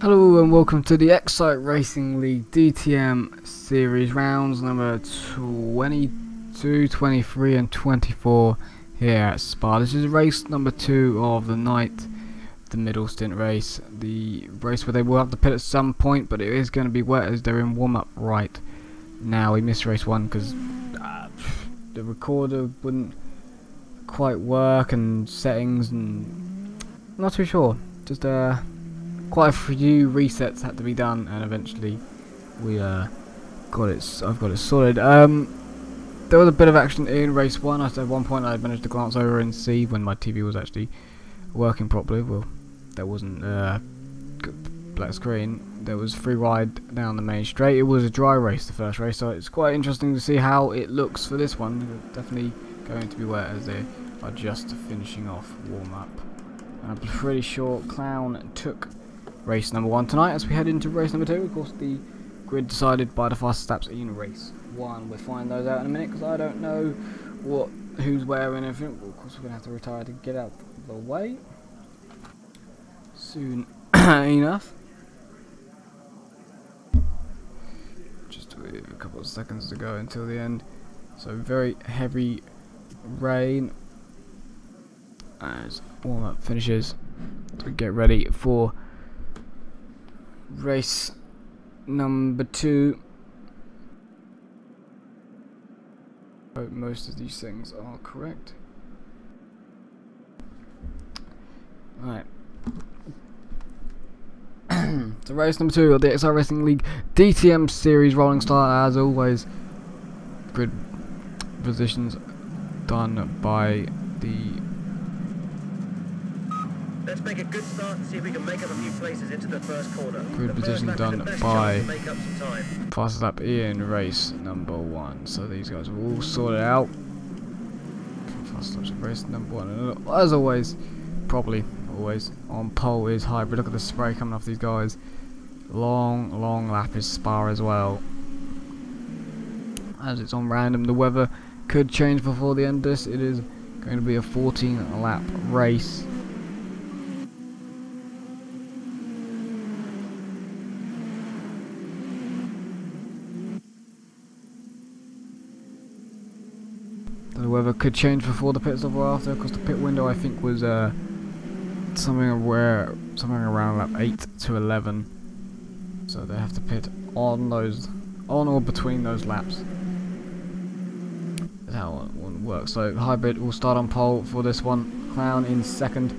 Hello and welcome to the XRL Racing League DTM series rounds number 22, 23 and 24 here at Spa. This is race number 2 of the night, the middle stint race. The race where they will have to pit at some point, but it is going to be wet as they're in warm up right now. We missed race 1 because the recorder wouldn't quite work and settings, and I'm not too sure. Just quite a few resets had to be done, and eventually we got it. I've got it sorted. There was a bit of action in race 1. At one point I managed to glance over and see when my TV was actually working properly. Well, there wasn't black screen. There was free ride down the main straight. It was a dry race, the first race, so it's quite interesting to see how it looks for this one. Definitely going to be wet as they are just finishing off warm up. I'm pretty sure Clown took race number 1 tonight. As we head into race number 2, of course the grid decided by the fastest laps in race 1. We'll find those out in a minute because I don't know who's where and everything. Well, of course we're going to have to retire to get out of the way soon enough. Just with a couple of seconds to go until the end. So very heavy rain as warm up finishes to get ready for race number 2. Hope most of these things are correct. Alright. So race number 2 of the XRL Racing League DTM series rolling start as always. Grid positions done by the... Let's make a good start and see if we can make up a few places into the first corner. Grid position done by fastest lap in race number 1. So these guys are all sorted out. Fastest laps of race number 1. And as always, probably always on pole is Hybrid. Look at the spray coming off these guys. Long lap is Spa as well. As it's on random, the weather could change before the end of this. It is going to be a 14 lap race. The weather could change before the pit stop or after, because the pit window I think was something around lap 8 to 11. So they have to pit on or between those laps. That's how one works. So Hybrid will start on pole for this one. Clown in second.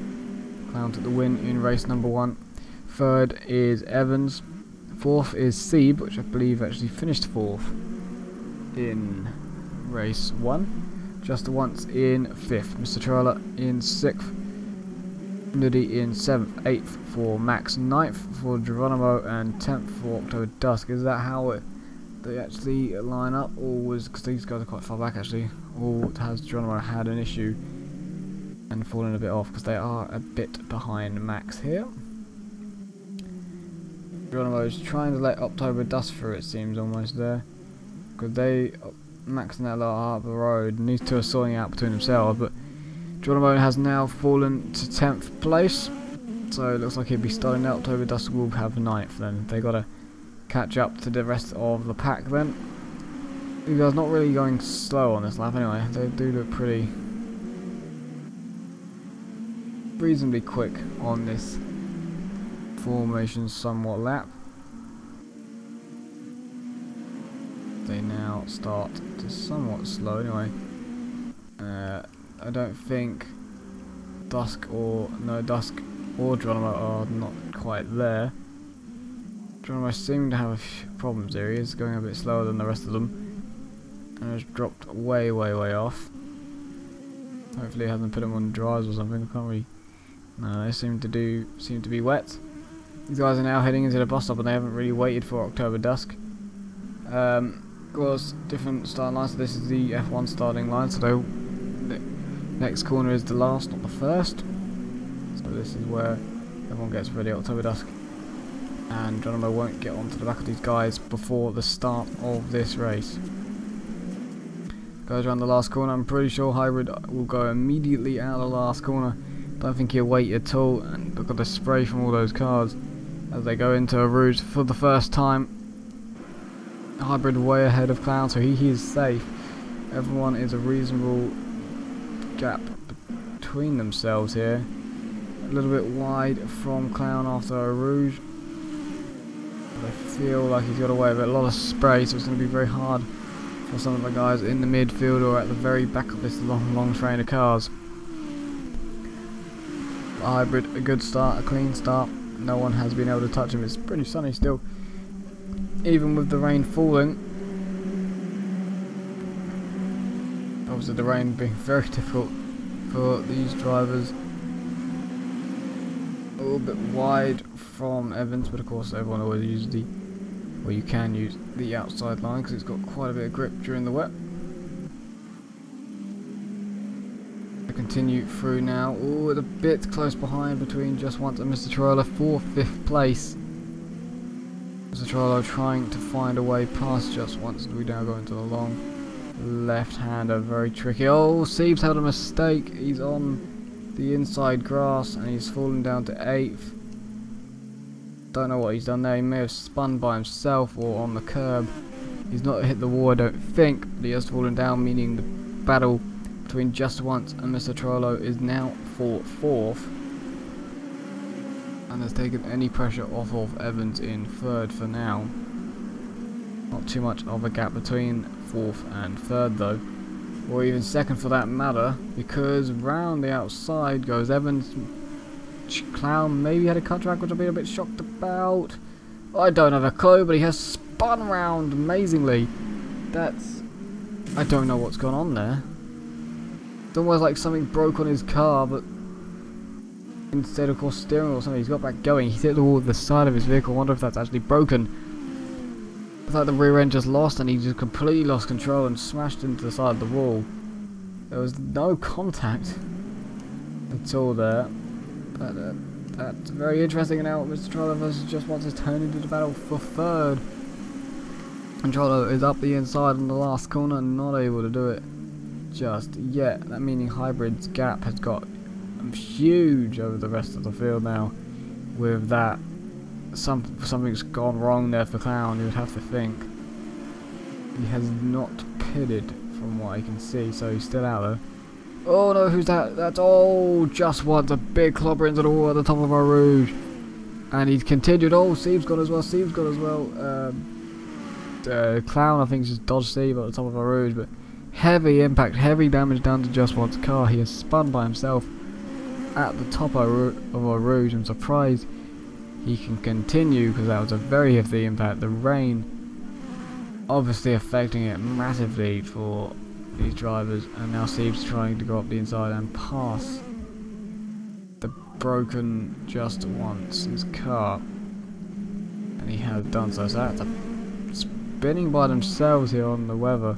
Clown took the win in race number 1. Third is Evans. Fourth is Seeb, which I believe actually finished 4th in race 1. Just once in 5th. Mr. Troller in 6th. Nuddy in 7th. 8th for Max. 9th for Geronimo. And 10th for October Dusk. Is that how they actually line up? Or was... because these guys are quite far back actually. Or has Geronimo had an issue and fallen a bit off? Because they are a bit behind Max here. Geronimo is trying to let October Dusk through, it seems, almost there. Because they... Max and Ella are up the road, and these two are sorting out between themselves, but Geronimo has now fallen to 10th place, so it looks like he'll be starting out. October Dusk will have 9th then. They gotta catch up to the rest of the pack then. These guys not really going slow on this lap anyway. They do look pretty reasonably quick on this formation somewhat lap. They now start to somewhat slow anyway. I don't think Dusk or Geronimo are not quite there. Geronimo seemed to have problems there. He is going a bit slower than the rest of them and has dropped way off. Hopefully it hasn't put him on dries or something. I can't really... No, they seem to be wet. These guys are now heading into the bus stop and they haven't really waited for October Dusk. Of course, different starting lines. So this is the F1 starting line, so the next corner is the last, not the first. So this is where everyone gets ready. October Dusk and Geronimo won't get onto the back of these guys before the start of this race. Goes around the last corner. I'm pretty sure Hybrid will go immediately out of the last corner. Don't think he'll wait at all, and look at the spray from all those cars. as they go into a route for the first time. Hybrid way ahead of Clown, so he is safe. Everyone is a reasonable gap between themselves here. A little bit wide from Clown after a Rouge. I feel like he's got away with it. A lot of spray, so it's going to be very hard for some of the guys in the midfield or at the very back of this long train of cars. Hybrid, a good start, a clean start. No one has been able to touch him. It's pretty sunny still, even with the rain falling. Obviously the rain being very difficult for these drivers. A little bit wide from Evans, but of course everyone always uses the, well, you can use the outside line because it's got quite a bit of grip during the wet. I continue through now. Oh, a bit close behind between Just Once and Mr. Troller for 5th place. Mr. Troller trying to find a way past Just Once. We now go into the long left-hander, very tricky. Oh, Siebes had a mistake. He's on the inside grass and he's fallen down to 8th. Don't know what he's done there. He may have spun by himself or on the curb. He's not hit the wall, I don't think, but he has fallen down, meaning the battle between Just Once and Mr. Trollo is now for 4th, and has taken any pressure off of Evans in 3rd for now. Not too much of a gap between 4th and 3rd though, or even 2nd for that matter, because round the outside goes Evans. Clown maybe had a cut track, which I've been a bit shocked about. I don't have a clue, but he has spun round amazingly. I don't know what's gone on there. It's almost like something broke on his car, but instead of course steering wheel or something, he's got back going. He's hit the wall at the side of his vehicle. I wonder if that's actually broken. It's like the rear end just lost and he just completely lost control and smashed into the side of the wall. There was no contact at all there. But that's very interesting. And now Mr. Trollo versus Just Wants to turn into the battle for 3rd. And Trollo is up the inside on the last corner and not able to do it just yet. That meaning Hybrid's gap has got huge over the rest of the field now. With that, something's gone wrong there for Clown, you would have to think. He has not pitted from what I can see, so he's still out there. Oh no, who's that? That's all Just Once, a big clobber into the wall at the top of our Rouge. And he's continued. Oh, Siebes got as well, Clown I think just dodged Siebes at the top of our Rouge, but heavy impact, heavy damage down to Just Once's car. He has spun by himself at the top of our Rouge. I'm surprised he can continue because that was a very heavy impact. The rain obviously affecting it massively for these drivers, and now Siebes trying to go up the inside and pass the broken Just Once's car, and he has done so. So that's spinning by themselves here on the weather.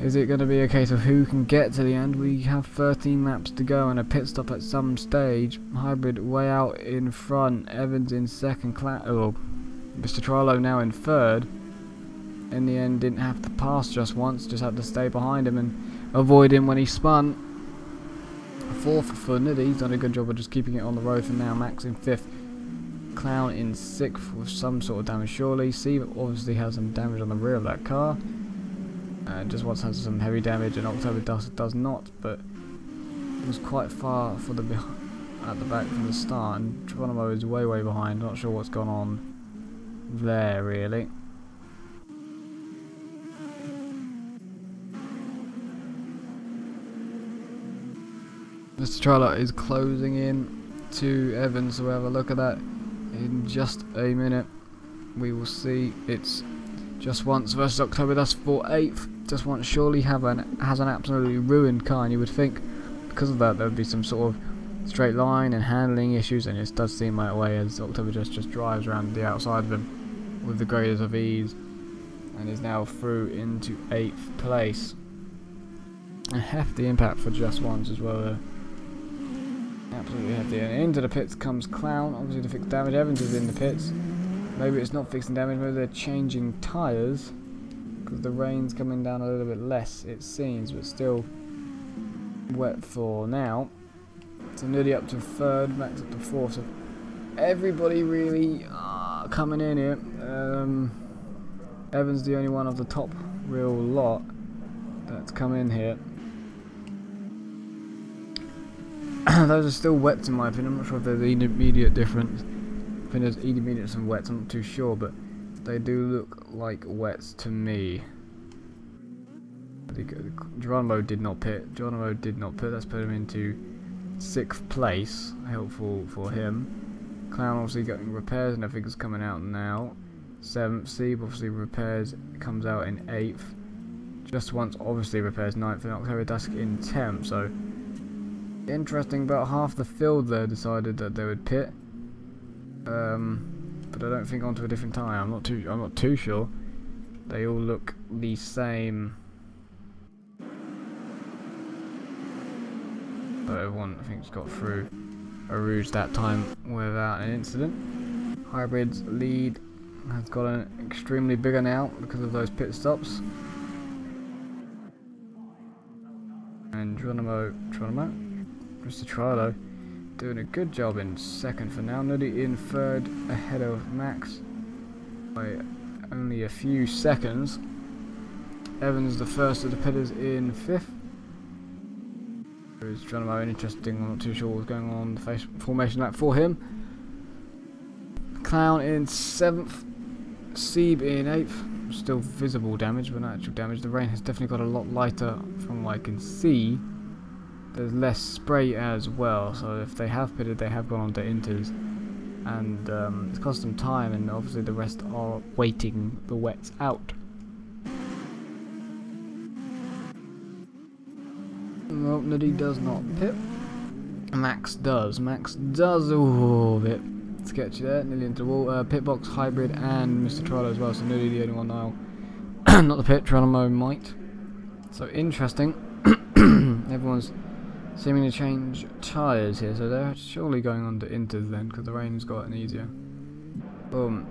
Is it going to be a case of who can get to the end? We have 13 laps to go and a pit stop at some stage. Hybrid way out in front, Evans in 2nd, Mr. Trollo now in 3rd. In the end, didn't have to pass Just Once, just had to stay behind him and avoid him when he spun. 4th for Niddy, he's done a good job of just keeping it on the road for now. Max in 5th, Clown in 6th with some sort of damage surely. Steve obviously has some damage on the rear of that car. Just Once has some heavy damage, and October does not, but it was quite far for the at the back from the start, and Geronimo is way behind. Not sure what's gone on there really. Mr. Trollo is closing in to Evans, so we'll have a look at that in just a minute. We will see. It's Just Once versus October Dust for 8th. Just Once surely has an absolutely ruined car, and you would think because of that there would be some sort of straight line and handling issues, and it does seem that way as October just drives around the outside of him with the greatest of ease and is now through into 8th place. A hefty impact for Just Once as well there. Absolutely hefty. And into the pits comes Clown, obviously to fix damage. Evans is in the pits. Maybe it's not fixing damage, maybe they're changing tyres because the rain's coming down a little bit less, it seems, but still wet for now. So nearly up to 3rd, Max up to 4th. So everybody really coming in here. Evans the only one of the top real lot that's come in here. Those are still wets in my opinion. I'm not sure if there's any immediate difference. I think there's intermediates and wets, I'm not too sure, but they do look like wets to me. Geronimo did not pit. Let's put him into 6th place. Helpful for him. Clown obviously getting repairs and everything's coming out now. 7th. Sieb obviously repairs, comes out in 8th. Just Once obviously repairs 9th, and Octavia Dusk in 10th. So interesting, about half the field there decided that they would pit. But I don't think onto a different tyre. I'm not too sure. They all look the same. So everyone I think got through a rouge that time without an incident. Hybrid's lead has gotten extremely bigger now because of those pit stops. And Geronimo, Mr. Trilo, doing a good job in 2nd for now. Nuddy in 3rd ahead of Max by only a few seconds. Evans the first of the pitters in 5th. There's Geronimo, interesting, I'm not too sure what's going on the formation lap for him. Clown in 7th. Sieb in 8th. Still visible damage, but not actual damage. The rain has definitely got a lot lighter from what I can see. There's less spray as well, so if they have pitted, they have gone on to inters, and it's cost them time, and obviously the rest are waiting the wets out. Well, Nuddy does not pit. Max does. Ooh, a bit sketchy there, nearly into the wall. Pitbox, Hybrid, and Mr. Trilo as well, so Nuddy the only one now. Not the pit, Geronimo might. So interesting. Everyone's seeming to change tyres here, so they're surely going on to inters then, because the rain's gotten easier. Boom.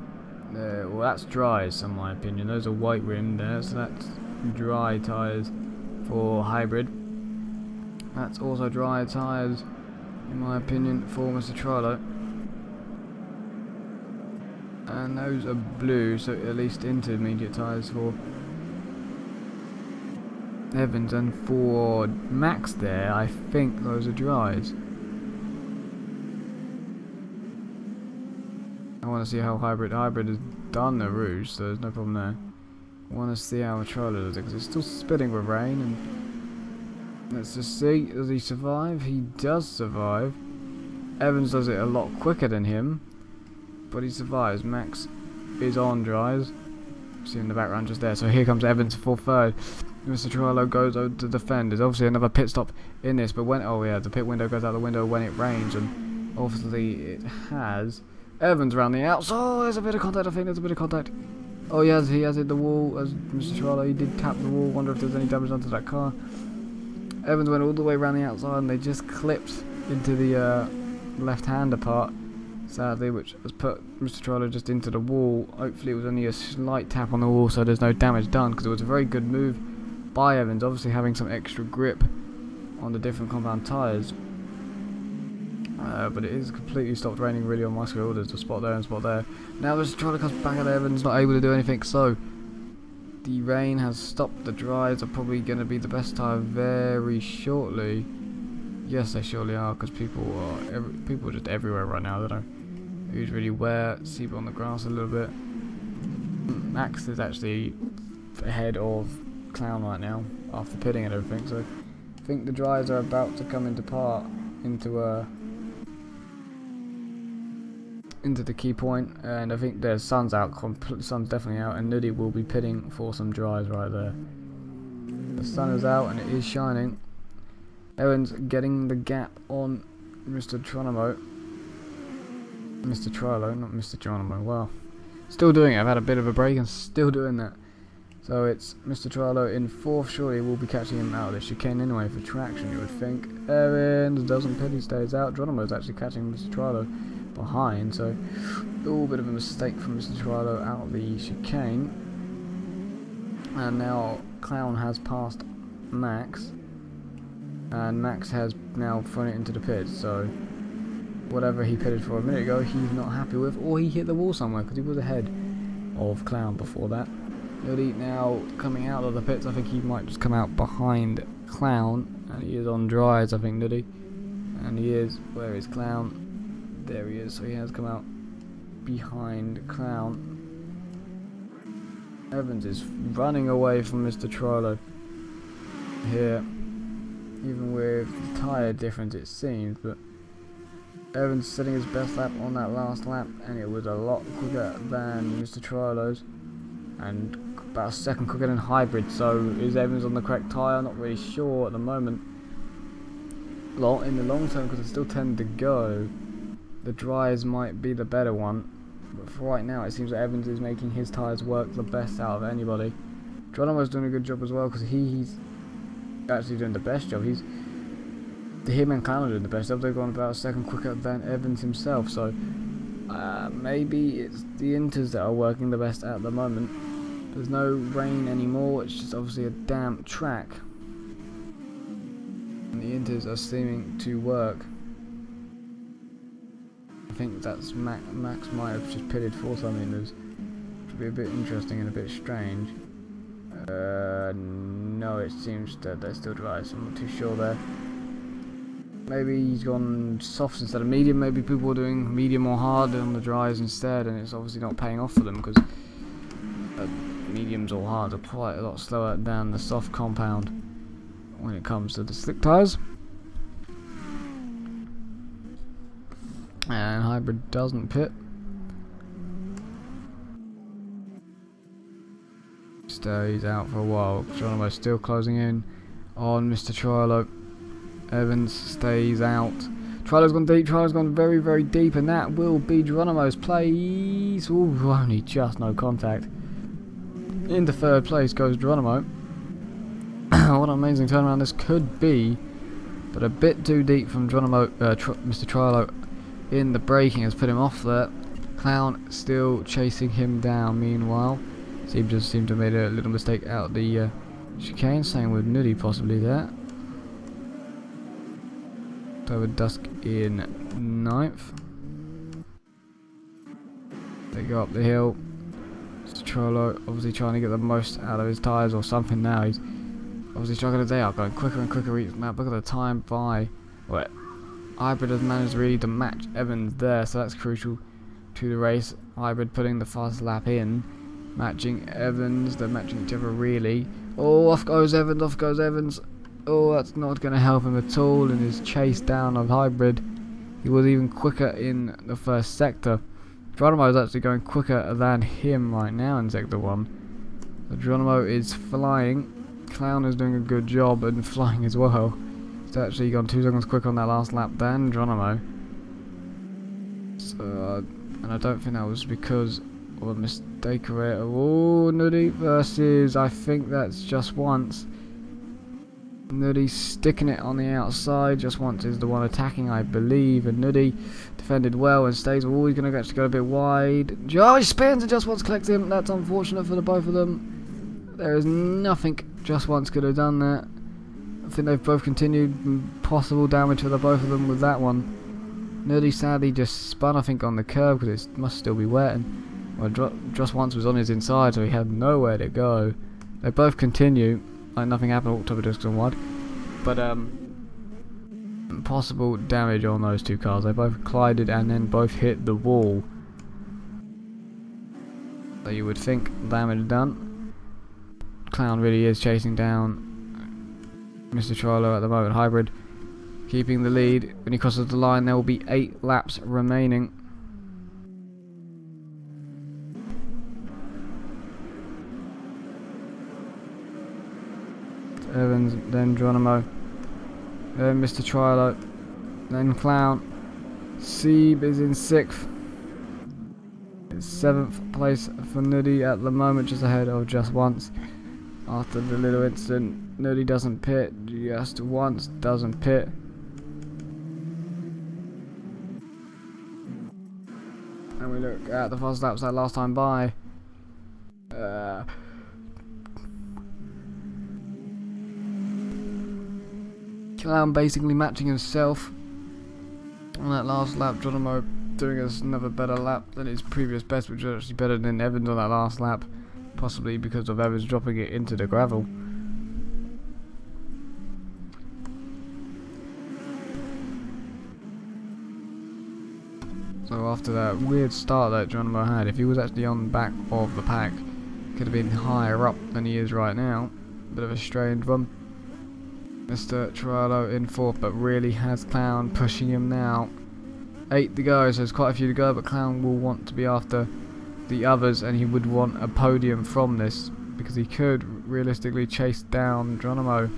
Well, that's dries in my opinion. Those are white rim there, so that's dry tyres for Hybrid. That's also dry tyres, in my opinion, for Mr. Trilo. And those are blue, so at least intermediate tyres for Evans, and for Max there, I think those are dries. I want to see how Hybrid has done the rouge, so there's no problem there. I want to see how Trilo does it, because it's still spitting with rain, and let's just see, does he survive? He does survive. Evans does it a lot quicker than him, but he survives. Max is on dries. See in the background just there, so here comes Evans for 3rd. Mr. Trilo goes over to defend. There's obviously another pit stop in this, but when the pit window goes out the window when it rains, and obviously it has. Evans around the outside. Oh, there's a bit of contact. I think there's a bit of contact. Oh, he has hit the wall. As Mr. Trilo, he did tap the wall. Wonder if there's any damage onto that car. Evans went all the way around the outside, and they just clipped into the left-hander part, sadly, which has put Mr. Trilo just into the wall. Hopefully, it was only a slight tap on the wall, so there's no damage done, because it was a very good move by Evans, obviously having some extra grip on the different compound tyres. But it is completely stopped raining really on my screen. There's a spot there and a spot there. Now Mr. Trilo comes back at Evans, not able to do anything, so the rain has stopped. The dries are probably going to be the best tyre very shortly. Yes, they surely are, because people are just everywhere right now. They don't know who's really where. Sieb on the grass a little bit. Max is actually ahead of Clown right now after pitting and everything, so I think the dries are about to come into the key point, and I think their sun's out. Sun's definitely out, and Nuddy will be pitting for some dries right there. The sun is out and it is shining. Evans getting the gap on Mr. Trilo, not Mr. Geronimo. Well, still doing it. I've had a bit of a break and still doing that. So it's Mr. Trilo in 4th. Surely we'll be catching him out of the chicane anyway for traction, you would think. Evans doesn't pit, he stays out. Geronimo's actually catching Mr. Trilo behind, so a little bit of a mistake from Mr. Trilo out of the chicane. And now Clown has passed Max, and Max has now thrown it into the pit, so whatever he pitted for a minute ago he's not happy with, or he hit the wall somewhere because he was ahead of Clown before that. Nuddy now coming out of the pits. I think he might just come out behind Clown, and he is on dries, I think, Nuddy. And he is, where is Clown? There he is, so he has come out behind Clown. Evans is running away from Mr. Trollo here, even with the tyre difference it seems, but Evans setting his best lap on that last lap, and it was a lot quicker than Mr. Trollo's, and about a second quicker than Hybrid. So is Evans on the correct tyre? Not really sure at the moment. In the long term, because there's still 10 to go, the dries might be the better one. But for right now, it seems that Evans is making his tyres work the best out of anybody. Geronimo's doing a good job as well, because he's actually doing the best job. Him and Clown are doing the best job. They've gone about a second quicker than Evans himself. So maybe it's the Inters that are working the best at the moment. There's no rain anymore. It's just obviously a damp track, and the Inters are seeming to work. I think that's Max might have just pitted for something that's would be a bit interesting and a bit strange. No, it seems that they're still dry, so I'm not too sure there. Maybe he's gone soft instead of medium. Maybe people are doing medium or hard on the dries instead, and it's obviously not paying off for them because mediums or hard are quite a lot slower than the soft compound when it comes to the slick tyres. And Hybrid doesn't pit. Stays out for a while. Geronimo still closing in on Mr. Trollo. Evans stays out. Trollo's gone deep. Trollo's gone very, very deep, and that will be Geronimo's place. Ooh, only just no contact. Into third place goes Geronimo. What an amazing turnaround this could be, but a bit too deep from Geronimo. Mr. Trollo in the braking has put him off there. Clown still chasing him down. Meanwhile, just seemed to have made a little mistake out the chicane. Same with Nuddy possibly there. Over Dusk in 9th. They go up the hill. Mr. Trollo obviously trying to get the most out of his tyres or something now. He's obviously struggling. They are going quicker and quicker each lap. Look at the time by Hybrid has managed really to match Evans there, so that's crucial to the race. Hybrid putting the fastest lap in, matching Evans. They're matching each other really. Oh, off goes Evans, off goes Evans. Oh, that's not going to help him at all in his chase down of Hybrid. He was even quicker in the first sector. Geronimo is actually going quicker than him right now in sector 1. So Geronimo is flying. Clown is doing a good job and flying as well. He's actually gone 2 seconds quicker on that last lap than Geronimo. So, and I don't think that was because of a mistake of it. Oh, Nuddy versus, I think that's Just Once. Nuddy sticking it on the outside. Just Once is the one attacking, I believe, and Nuddy defended well and stays. Oh, he's going to actually go a bit wide. Oh, he spins and Just Once collects him. That's unfortunate for the both of them. There is nothing Just Once could have done there. I think they've both continued possible damage for the both of them with that one. Nuddy sadly just spun, I think, on the curb because it must still be wet. And well, Just Once was on his inside, so he had nowhere to go. They both continue. Like nothing happened, October discs on wide, but possible damage on those two cars. They both collided and then both hit the wall. So you would think damage done. Clown really is chasing down Mr. Trollo at the moment. Hybrid keeping the lead. When he crosses the line, there will be 8 laps remaining. Evans, then Geronimo, then Mr. Trollo, then Clown. Sieb is in 6th. It's 7th place for Nuddy at the moment, just ahead of Just Once. After the little incident, Nuddy doesn't pit, Just Once doesn't pit. And we look at the fast laps that last time by. Clown basically matching himself On that last lap, Geronimo doing us another better lap than his previous best, which was actually better than Evans on that last lap, possibly because of Evans dropping it into the gravel. So after that weird start that Geronimo had, if he was actually on the back of the pack, could have been higher up than he is right now. Bit of a strange one. Mr. Trello in fourth, but really has Clown pushing him now. 8 to go, so there's quite a few to go, but Clown will want to be after the others, and he would want a podium from this, because he could realistically chase down Geronimo,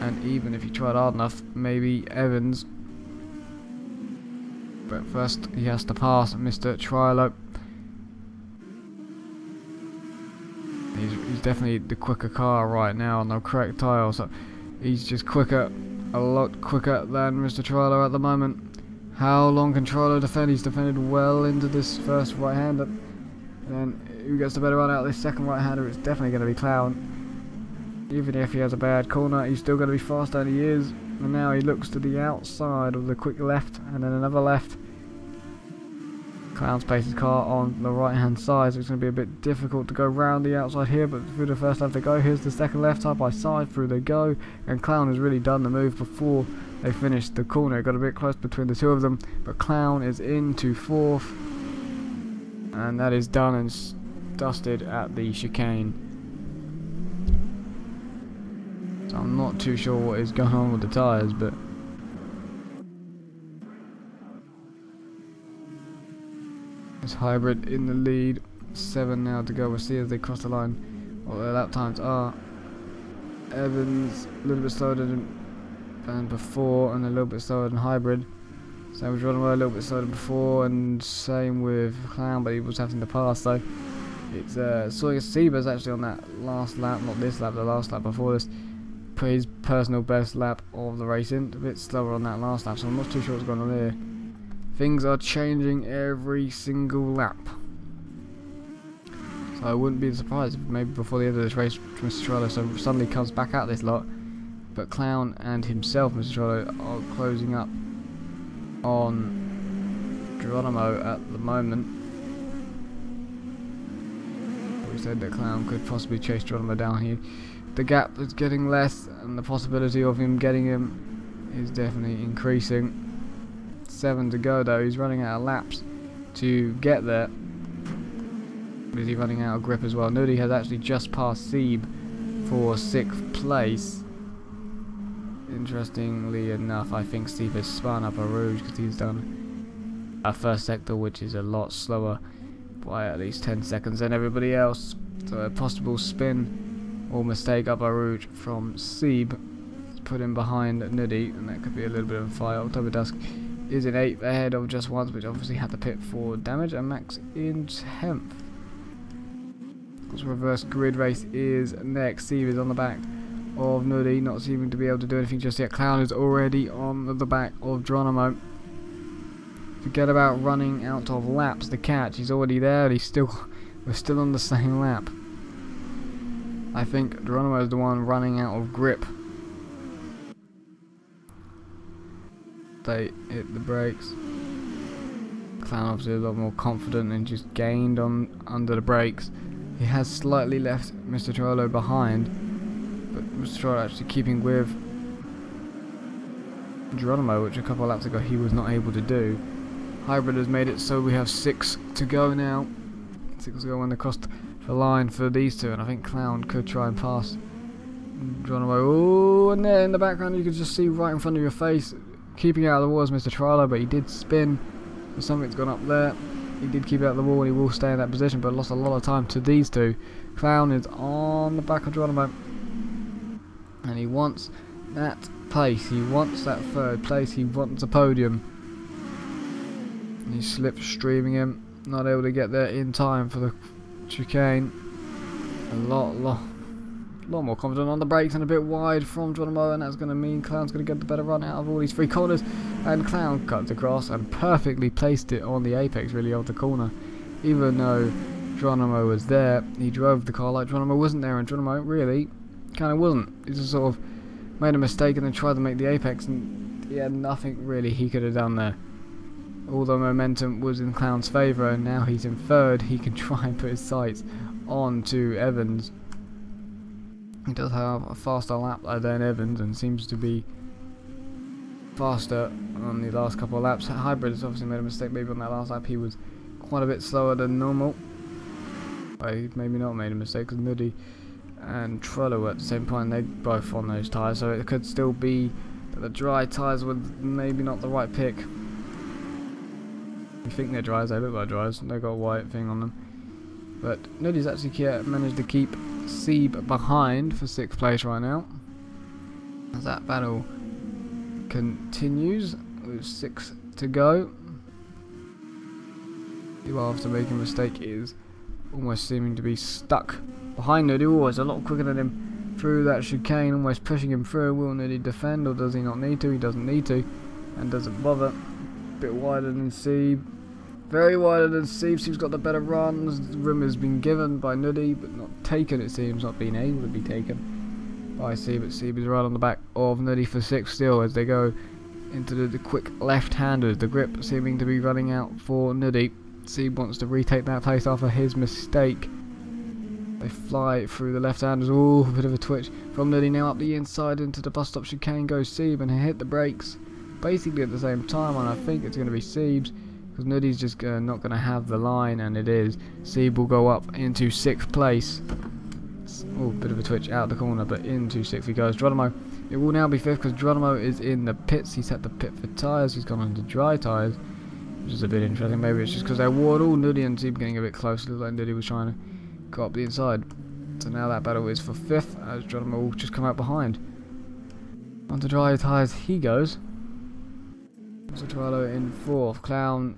and even if he tried hard enough, maybe Evans. But first he has to pass Mr. Trilo. He's definitely the quicker car right now on the correct tile, so he's just quicker, a lot quicker than Mr. Trilo at the moment. How long can Trilo defend? He's defended well into this first right-hander. And who gets the better run out of this second right-hander? It's definitely going to be Clown. Even if he has a bad corner, he's still going to be faster than he is. And now he looks to the outside of the quick left, and then another left. Clown's placed his car on the right hand side, so it's going to be a bit difficult to go round the outside here, but through the first left they go. Here's the second left, side by side, through they go, and Clown has really done the move before they finished the corner. It got a bit close between the two of them, but Clown is into fourth, and that is done and dusted at the chicane. So I'm not too sure what is going on with the tyres, but it's Hybrid in the lead. 7 now to go. We'll see as they cross the line what their lap times are. Evans a little bit slower than before, and a little bit slower than Hybrid. Same with Geronimo, a little bit slower than before, and same with Clown, but he was having to pass. So it's Sawyer Seaber's actually on that last lap, not this lap, the last lap before this. Put his personal best lap of the racing. A bit slower on that last lap, so I'm not too sure what's going on there. Things are changing every single lap. So I wouldn't be surprised if maybe before the end of this race, Mr. Trello suddenly comes back out this lot. But Clown and himself, Mr. Trello, are closing up on Geronimo at the moment. We said that Clown could possibly chase Geronimo down here. The gap is getting less, and the possibility of him getting him is definitely increasing. 7 to go though. He's running out of laps to get there. Is he running out of grip as well? Nudie has actually just passed Seeb for 6th place. Interestingly enough, I think Seeb has spun up a Rouge because he's done a first sector, which is a lot slower by at least 10 seconds than everybody else. So a possible spin or mistake up a Rouge from Seeb put him behind Nudie, and that could be a little bit of a fight. October Dusk is in 8th ahead of just once, which obviously had to pit for damage, and Max in 10th. This reverse grid race is next. Steve is on the back of Nudie, not seeming to be able to do anything just yet. Clown is already on the back of Geronimo. Forget about running out of laps. The catch, he's already there, and we're still on the same lap. I think Geronimo is the one running out of grip. They hit the brakes. Clown obviously a lot more confident and just gained on under the brakes. He has slightly left Mr. Trollo behind, but Mr. Trollo actually keeping with Geronimo, which a couple of laps ago he was not able to do. Hybrid has made it so we have 6 to go now. 6 to go when they crossed the line for these two, and I think Clown could try and pass Geronimo. Oh, and there in the background you can just see right in front of your face, keeping out of the wall is Mr. Trollo, but he did spin. Something's gone up there. He did keep it out of the wall, and he will stay in that position, but lost a lot of time to these two. Clown is on the back of Geronimo, and he wants that place. He wants that 3rd place. He wants a podium. He's slipstreaming him, not able to get there in time for the chicane. A lot more confident on the brakes and a bit wide from Geronimo, and that's going to mean Clown's going to get the better run out of all these 3 corners. And Clown cuts across and perfectly placed it on the apex really of the corner. Even though Geronimo was there, he drove the car like Geronimo wasn't there, and Geronimo really kind of wasn't. He just sort of made a mistake and then tried to make the apex, and he had nothing really he could have done there. All the momentum was in Clown's favour, and now he's in third. He can try and put his sights on to Evans. He does have a faster lap than Evans and seems to be faster on the last couple of laps. Hybrid has obviously made a mistake maybe on that last lap. He was quite a bit slower than normal. He maybe not made a mistake because Nuddy and Trello were at the same point. They both on those tyres, so it could still be that the dry tyres were maybe not the right pick. You think they're dries, they look like dries. They got a white thing on them. But Nuddy's actually managed to keep Sieb behind for 6th place right now. As that battle continues with 6 to go. Sieb, after making a mistake, is almost seeming to be stuck behind Nuddy. It's a lot quicker than him through that chicane, almost pushing him through. Will Nuddy defend, or does he not need to? He doesn't need to, and doesn't bother. Bit wider than Sieb. Very wider than Sieb. Sieb's got the better runs. The room has been given by Nuddy, but not taken, it seems. Not being able to be taken by Sieb, but Sieb is right on the back of Nuddy for 6th still as they go into the quick left-handers. The grip seeming to be running out for Nuddy. Sieb wants to retake that place after his mistake. They fly through the left-handers. Ooh, a bit of a twitch from Nuddy. Now up the inside into the bus stop chicane goes Sieb, and hit the brakes basically at the same time, and I think it's going to be Sieb's, because Nuddy's just not going to have the line, and it is. Sieb will go up into 6th place. Oh, bit of a twitch out the corner, but into 6th he goes. Geronimo, it will now be 5th because Geronimo is in the pits. He's had the pit for tyres. He's gone into dry tyres, which is a bit interesting. Maybe it's just because they're worn. All Nuddy and Sieb getting a bit closer. Like Nuddy was trying to go up the inside. So now that battle is for 5th as Geronimo will just come out behind. Onto dry tyres he goes. Trello in 4th. Clown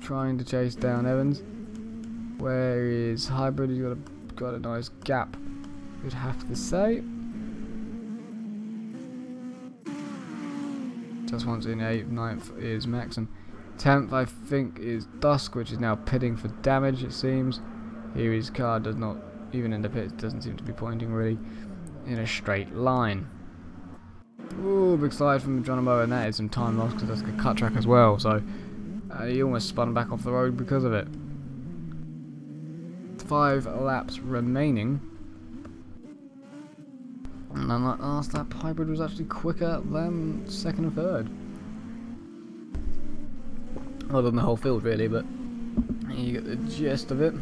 trying to chase down Evans. Where is Hybrid? He's got a nice gap, you'd have to say. Just once in 8th. 9th is Max, and 10th I think is Dusk, which is now pitting for damage, it seems. Here his car does not, even in the pits, doesn't seem to be pointing really in a straight line. Ooh, big slide from Geronimo, and that is some time lost because that's a cut track as well, so he almost spun back off the road because of it. 5 laps remaining, and unlike last lap, Hybrid was actually quicker than 2nd and 3rd. Other than the whole field really, but you get the gist of it.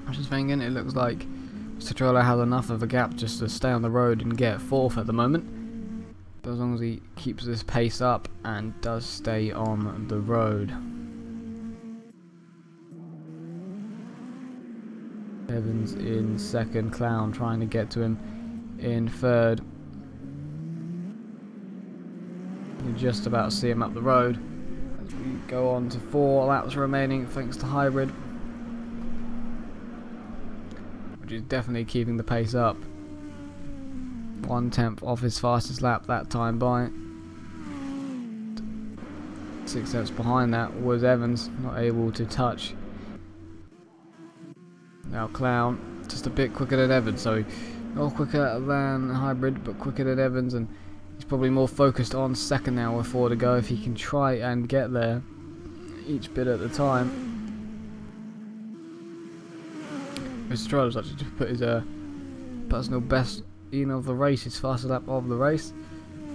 I'm just thinking, it looks like Mr. Trello has enough of a gap just to stay on the road and get 4th at the moment. But as long as he keeps this pace up and does stay on the road. Evans in 2nd, Clown trying to get to him in 3rd. You just about see him up the road as we go on to 4 laps remaining thanks to Hybrid, which is definitely keeping the pace up. 1/10 off his fastest lap that time by. 6 tenths behind that was Evans, not able to touch. Now Clown, just a bit quicker than Evans, so not quicker than Hybrid, but quicker than Evans, and he's probably more focused on 2nd now with 4 to go if he can try and get there each bit at a time. Mr. Trello's actually just put his personal best in of the race, his fastest lap of the race,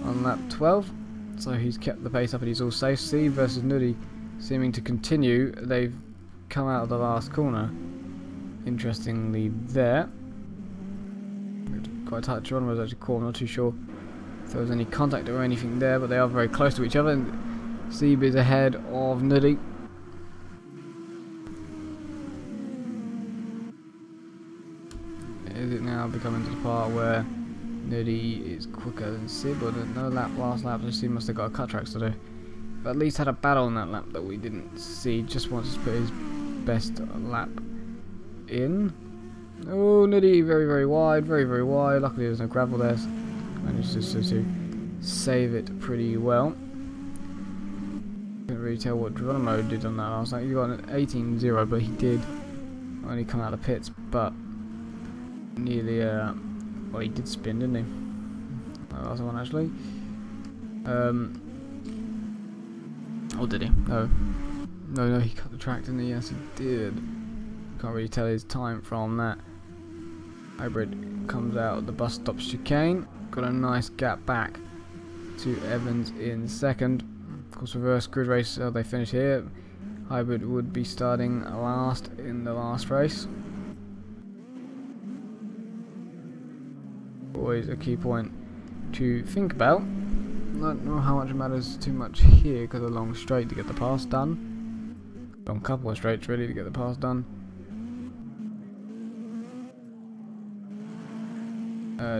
on lap 12. So he's kept the pace up and he's all safe. Sieb versus Nuddy seeming to continue. They've come out of the last corner. Interestingly there. Quite tight. Geronimo was actually caught. I'm not too sure if there was any contact or anything there, but they are very close to each other. And Sieb is ahead of Nuddy. Is it now becoming to the part where Nuddy is quicker than Sieb? Or no lap, last lap, so Sieb must have got a cut track to do. But at least had a battle on that lap that we didn't see. Just wants to put his best lap in. Oh, Nuddy very, very wide, very, very wide. Luckily there's no gravel there. So managed to save it pretty well. Couldn't really tell what Geronimo did on that last lap. He got an 18-0, but he did only come out of the pits. But nearly, well, he did spin, didn't he? That was the one actually. Or did he? No. No, he cut the track, didn't he? Yes, he did. Can't really tell his time from that. Hybrid comes out the bus stop chicane. Got a nice gap back to Evans in second. Of course, reverse grid race, so they finish here. Hybrid would be starting last in the last race. Always a key point to think about. I don't know how much matters too much here because a long straight to get the pass done. Long couple of straights really to get the pass done.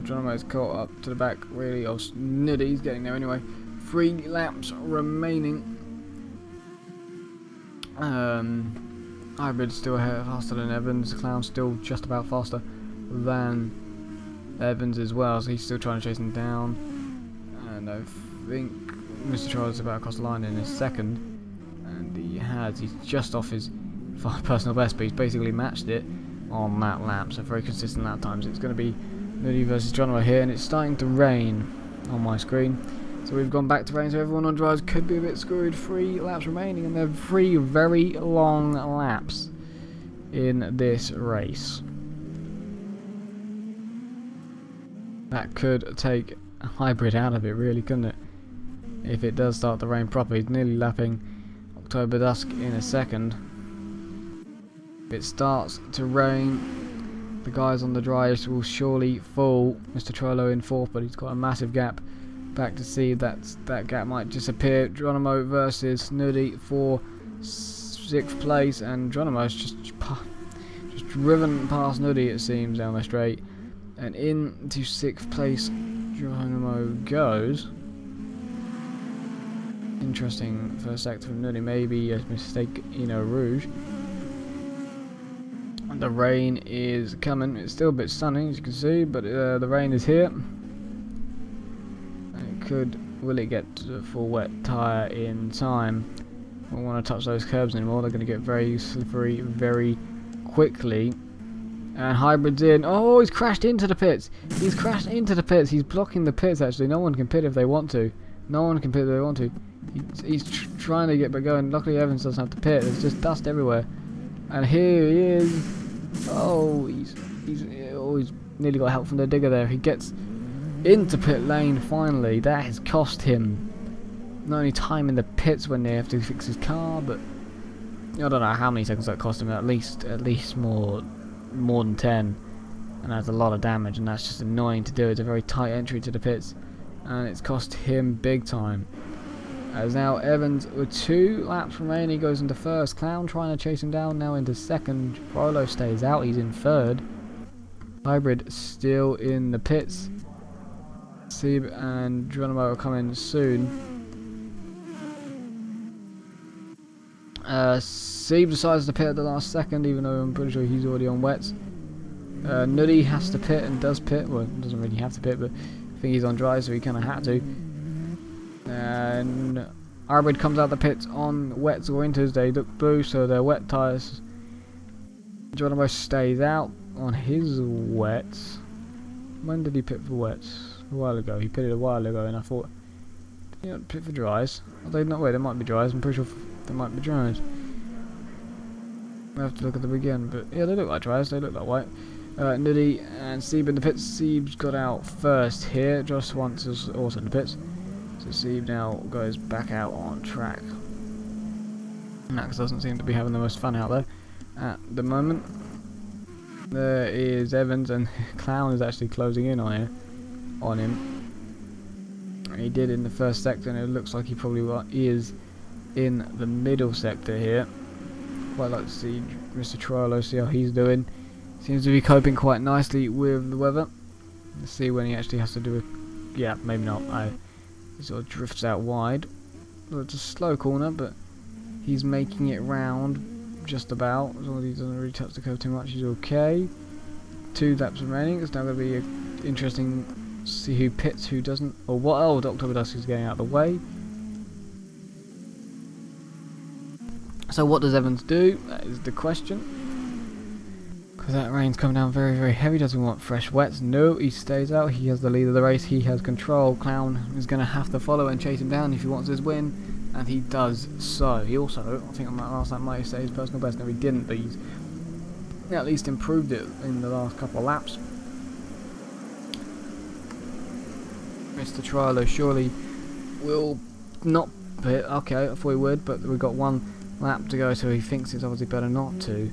Geronimo's caught up to the back really. Oh, Nuddy's getting there anyway. 3 laps remaining. Hybrid still ahead, faster than Evans. Clown still just about faster than Evans as well, so he's still trying to chase him down. And I think Mr. Charles is about across the line in a second, and he's just off his personal best, but he's basically matched it on that lap, so very consistent lap times. It's going to be Nuddy versus Geronimo here, and it's starting to rain on my screen. So we've gone back to rain, so everyone on drives could be a bit screwed. 3 laps remaining, and there are 3 very long laps in this race. That could take Hybrid out of it, really, couldn't it? If it does start to rain properly. He's nearly lapping October Dusk in a second. If it starts to rain, the guys on the drives will surely fall. Mr. Trollo in 4th, but he's got a massive gap back to see that gap might disappear. Geronimo versus Nuddy for 6th place, and Geronimo's just driven past Nuddy, it seems, down the straight, and into 6th place Geronimo goes. Interesting first sector from Nuddy, maybe a mistake in a rouge. And the rain is coming. It's still a bit sunny, as you can see, but the rain is here. Will it get to the full wet tyre in time? Won't want to touch those curbs anymore. They're going to get very slippery very quickly. And Hybrid's in. Oh, he's crashed into the pits. He's crashed into the pits. He's blocking the pits, actually. No one can pit if they want to. No one can pit if they want to. He's trying to get back going. Luckily, Evans doesn't have to pit. There's just dust everywhere. And here he is. Oh, he's nearly got help from the digger there. He gets into pit lane finally. That has cost him not only time in the pits when they have to fix his car, but I don't know how many seconds that cost him. At least more than 10, and that's a lot of damage, and that's just annoying to do. It's a very tight entry to the pits, and it's cost him big time. As now Evans with 2 laps remaining, he goes into 1st. Clown trying to chase him down now into 2nd. Frollo stays out, he's in 3rd. Hybrid still in the pits. Seb and Geronimo are coming soon. Seb decides to pit at the last second, even though I'm pretty sure he's already on wets. Nuddy has to pit and does pit. Well, doesn't really have to pit, but I think he's on dry, so he kind of had to. And Hybrid comes out the pits on wets or winters. They look blue, so they're wet tyres. Geronimo stays out on his wets. When did he pit for wets? A while ago. He pitted a while ago, and I thought, did he not pit for dries? Are they not? Wait, there might be dries. I'm pretty sure there might be dries. I have to look at them again, but yeah, they look like dries. They look like white. Nuddy and Seb in the pits. Seb's got out 1st here. Josh Swans is also in the pits. So Seb now goes back out on track. Max doesn't seem to be having the most fun out there at the moment. There is Evans, and Clown is actually closing in on him. He did in the 1st sector, and it looks like he probably is in the middle sector here. Quite like to see Mr. Trollo, see how he's doing. Seems to be coping quite nicely with the weather. Let's see when he actually has to do it. Yeah, maybe not. He sort of drifts out wide. Well, it's a slow corner, but he's making it round just about. As long as he doesn't really touch the curve too much, he's okay. 2 laps remaining. It's now going to be interesting to see who pits, who doesn't, or what. Oh, October Dusk is getting out of the way. So what does Evans do? That is the question. Because that rain's coming down very, very heavy. Doesn't want fresh wets. No, he stays out. He has the lead of the race. He has control. Clown is going to have to follow and chase him down if he wants his win. And he does so. He also, I think on that last lap, might say his personal best. No, he didn't, but he's at least improved it in the last couple of laps. Mr. Trilo surely will not pit. Okay, I thought he would, but we've got one lap to go, so he thinks it's obviously better not to.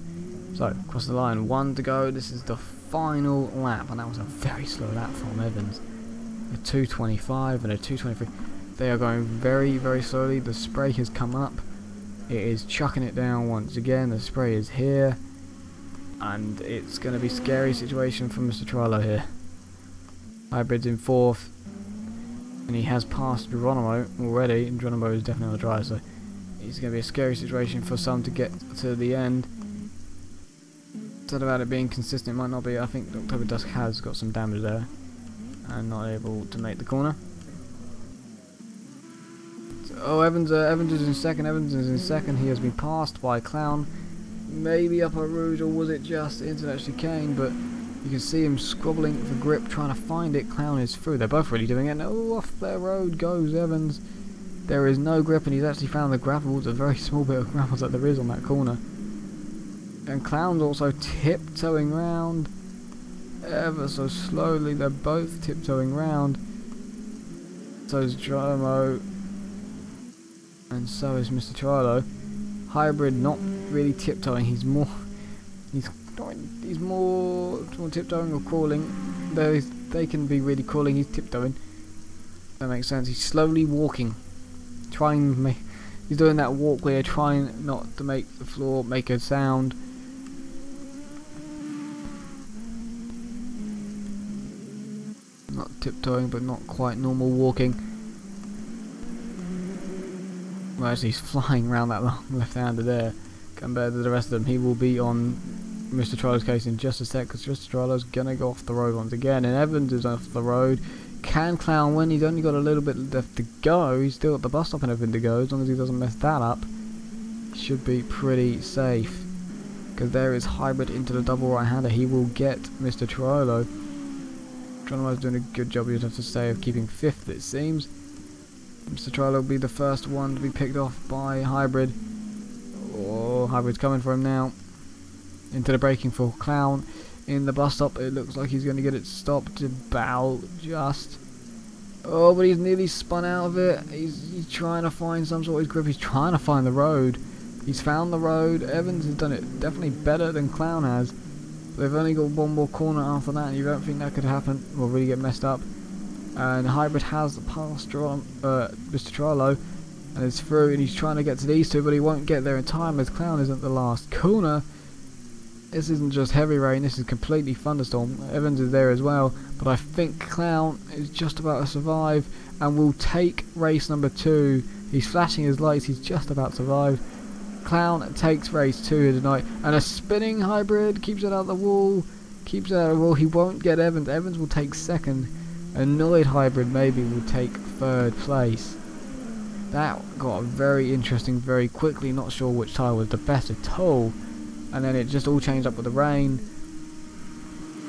So, across the line, 1 to go. This is the final lap, and that was a very slow lap from Evans. A 2:25 and a 2:23. They are going very, very slowly. The spray has come up. It is chucking it down once again. The spray is here. And it's going to be a scary situation for Mr. Trilo here. Hybrid's in 4th. And he has passed Geronimo already. And Geronimo is definitely on the drive, so it's going to be a scary situation for some to get to the end. Said about it being consistent, it might not be. I think October Dusk has got some damage there and not able to make the corner. So, oh, Evans is in second. Evans is in second. He has been passed by Clown. Maybe Upper Rouge, or was it just Internet Chicane? But you can see him squabbling for grip, trying to find it. Clown is through. They're both really doing it. And oh, off their road goes Evans. There is no grip, and he's actually found the gravel. It's a very small bit of gravel that there is on that corner. And Clown's also tiptoeing round ever so slowly. They're both tiptoeing round. So is Geronimo. And so is Mr. Trilo. Hybrid not really tiptoeing. He's more tiptoeing or crawling. They can be really crawling. He's tiptoeing. That makes sense. He's slowly walking. He's doing that walk where you're trying not to make the floor make a sound. Not tiptoeing, but not quite normal walking. Well, actually, he's flying around that long left-hander there compared to the rest of them. He will be on Mr. Trilo's case in just a sec, because Mr. Trilo's going to go off the road once again, and Evans is off the road. Can Clown win? He's only got a little bit left to go. He's still at the bus stop and everything to go. As long as he doesn't mess that up, he should be pretty safe. Because there is Hybrid into the double right-hander. He will get Mr. Trilo. Geronimo's doing a good job, you'd have to say, of keeping 5th, it seems. Mr. Trilo will be the first one to be picked off by Hybrid. Oh, Hybrid's coming for him now. Into the braking for Clown. In the bus stop, it looks like he's going to get it stopped about just. Oh, but he's nearly spun out of it. He's trying to find some sort of grip. He's trying to find the road. He's found the road. Evans has done it definitely better than Clown has. They've only got one more corner after that, and you don't think that could happen or really get messed up. And Hybrid has passed Mr. Trilo and is through, and he's trying to get to these two, but he won't get there in time as Clown is at the last corner. This isn't just heavy rain, this is completely thunderstorm. Evans is there as well, but I think Clown is just about to survive and will take race number 2. He's flashing his lights, he's just about to survive. Clown takes race 2 tonight, and a spinning Hybrid keeps it out of the wall. He won't get Evans. Evans will take 2nd. Annoyed Hybrid maybe will take 3rd place. That got very interesting very quickly. Not sure which tyre was the best at all. And then it just all changed up with the rain.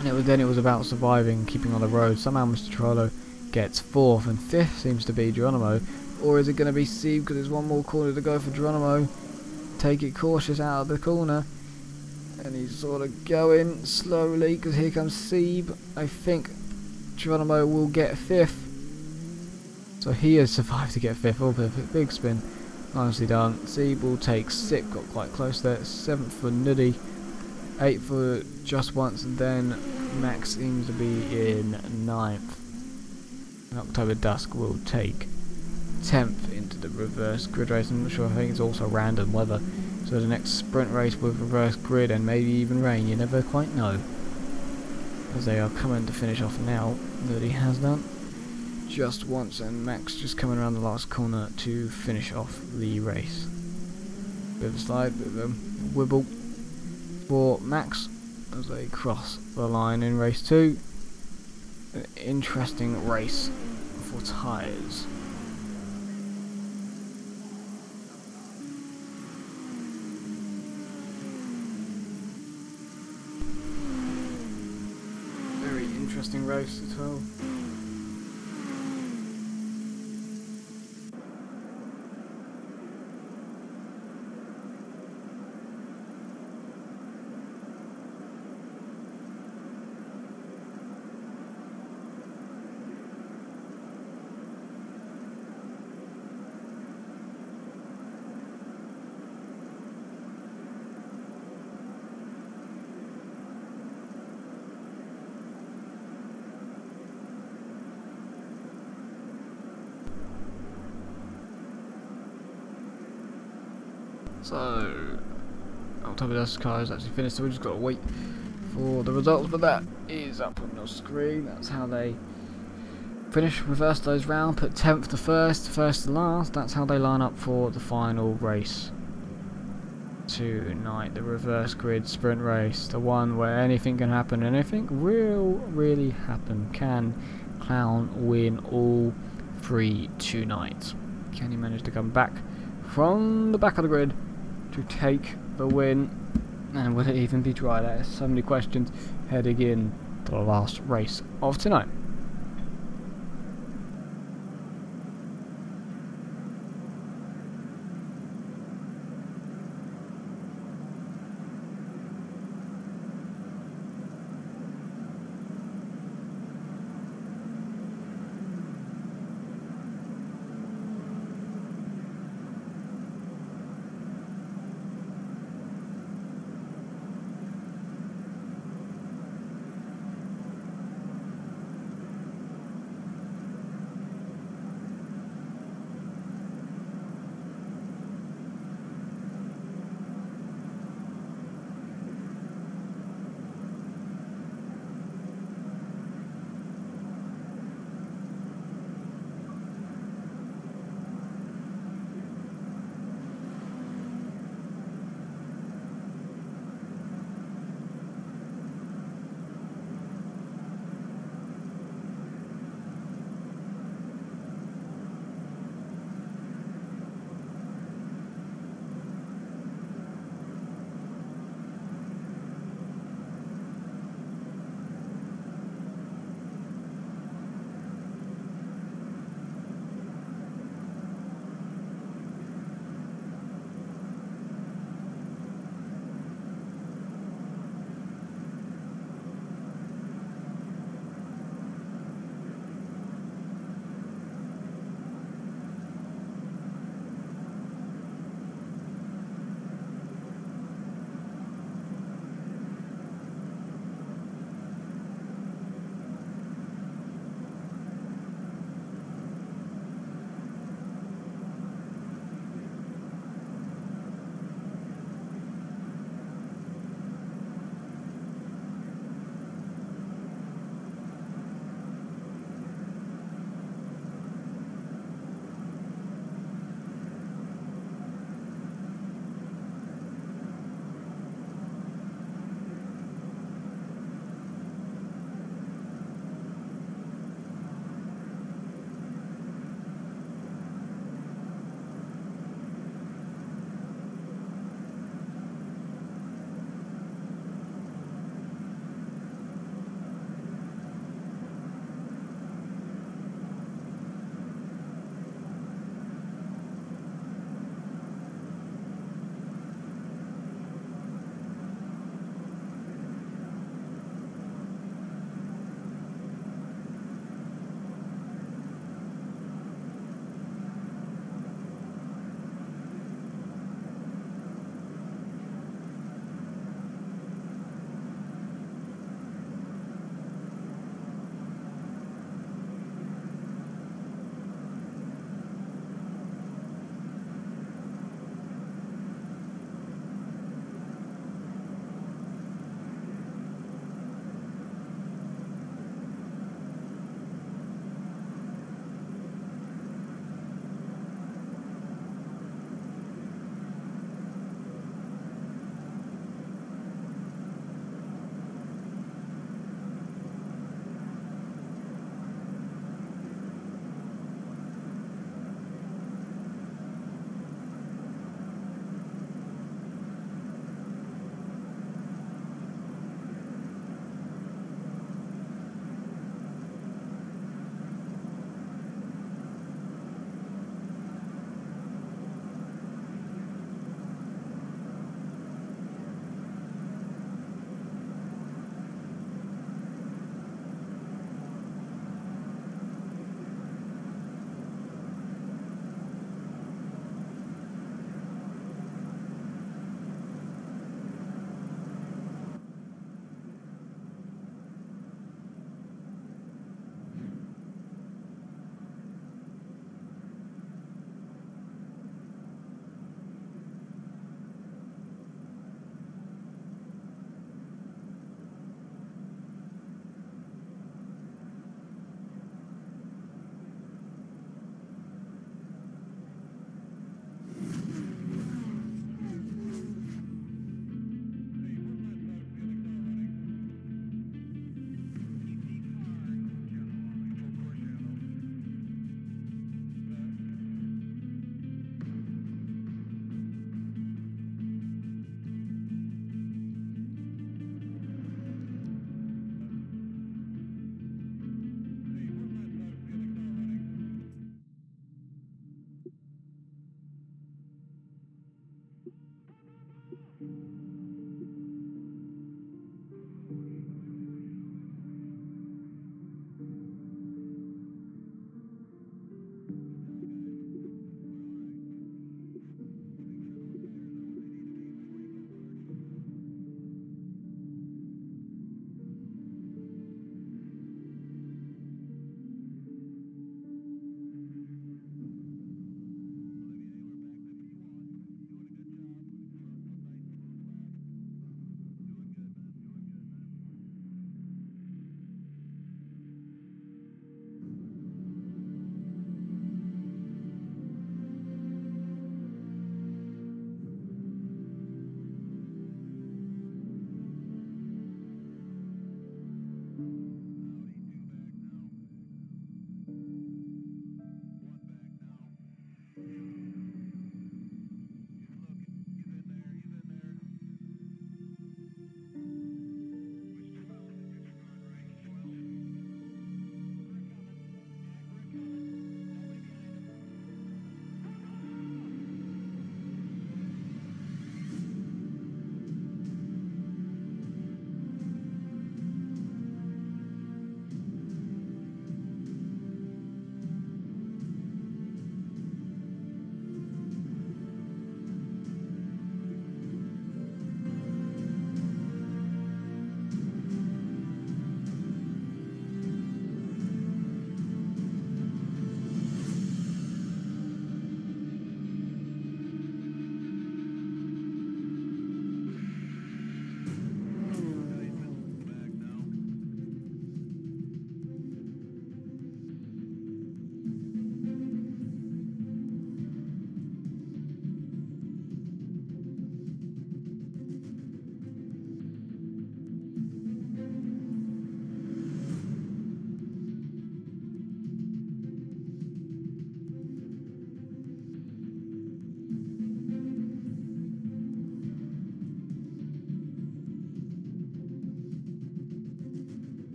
And it was about surviving, keeping on the road. Somehow Mr. Trilo gets 4th, and 5th seems to be Geronimo. Or is it going to be Steve, because there's one more corner to go for Geronimo. Take it cautious out of the corner, and he's sort of going slowly because here comes Seeb. I think Geronimo will get 5th, so he has survived to get 5th. Oh, big spin, nicely done. Seeb will take 6th, got quite close there. 7th for Nuddy, 8th for Just Once, and then Max seems to be in 9th. And October Dusk will take 10th into the reverse grid race. I'm not sure, I think it's also random weather, so the next sprint race with reverse grid and maybe even rain, you never quite know, as they are coming to finish off now. That he has done Just Once, and Max just coming around the last corner to finish off the race. Bit of a slide, bit of a wibble for Max as they cross the line in race 2. An interesting race for tyres. interesting race at all. So, October car is actually finished, so we just got to wait for the results, but that is up on your screen. That's how they finish, reverse those round, put 10th to first, first to last. That's how they line up for the final race tonight, the reverse grid sprint race, the one where anything can happen, anything will really happen. Can Clown win all three tonight? Can he manage to come back from the back of the grid to take the win? And will it even be dry? There's so many questions heading in to the last race of tonight.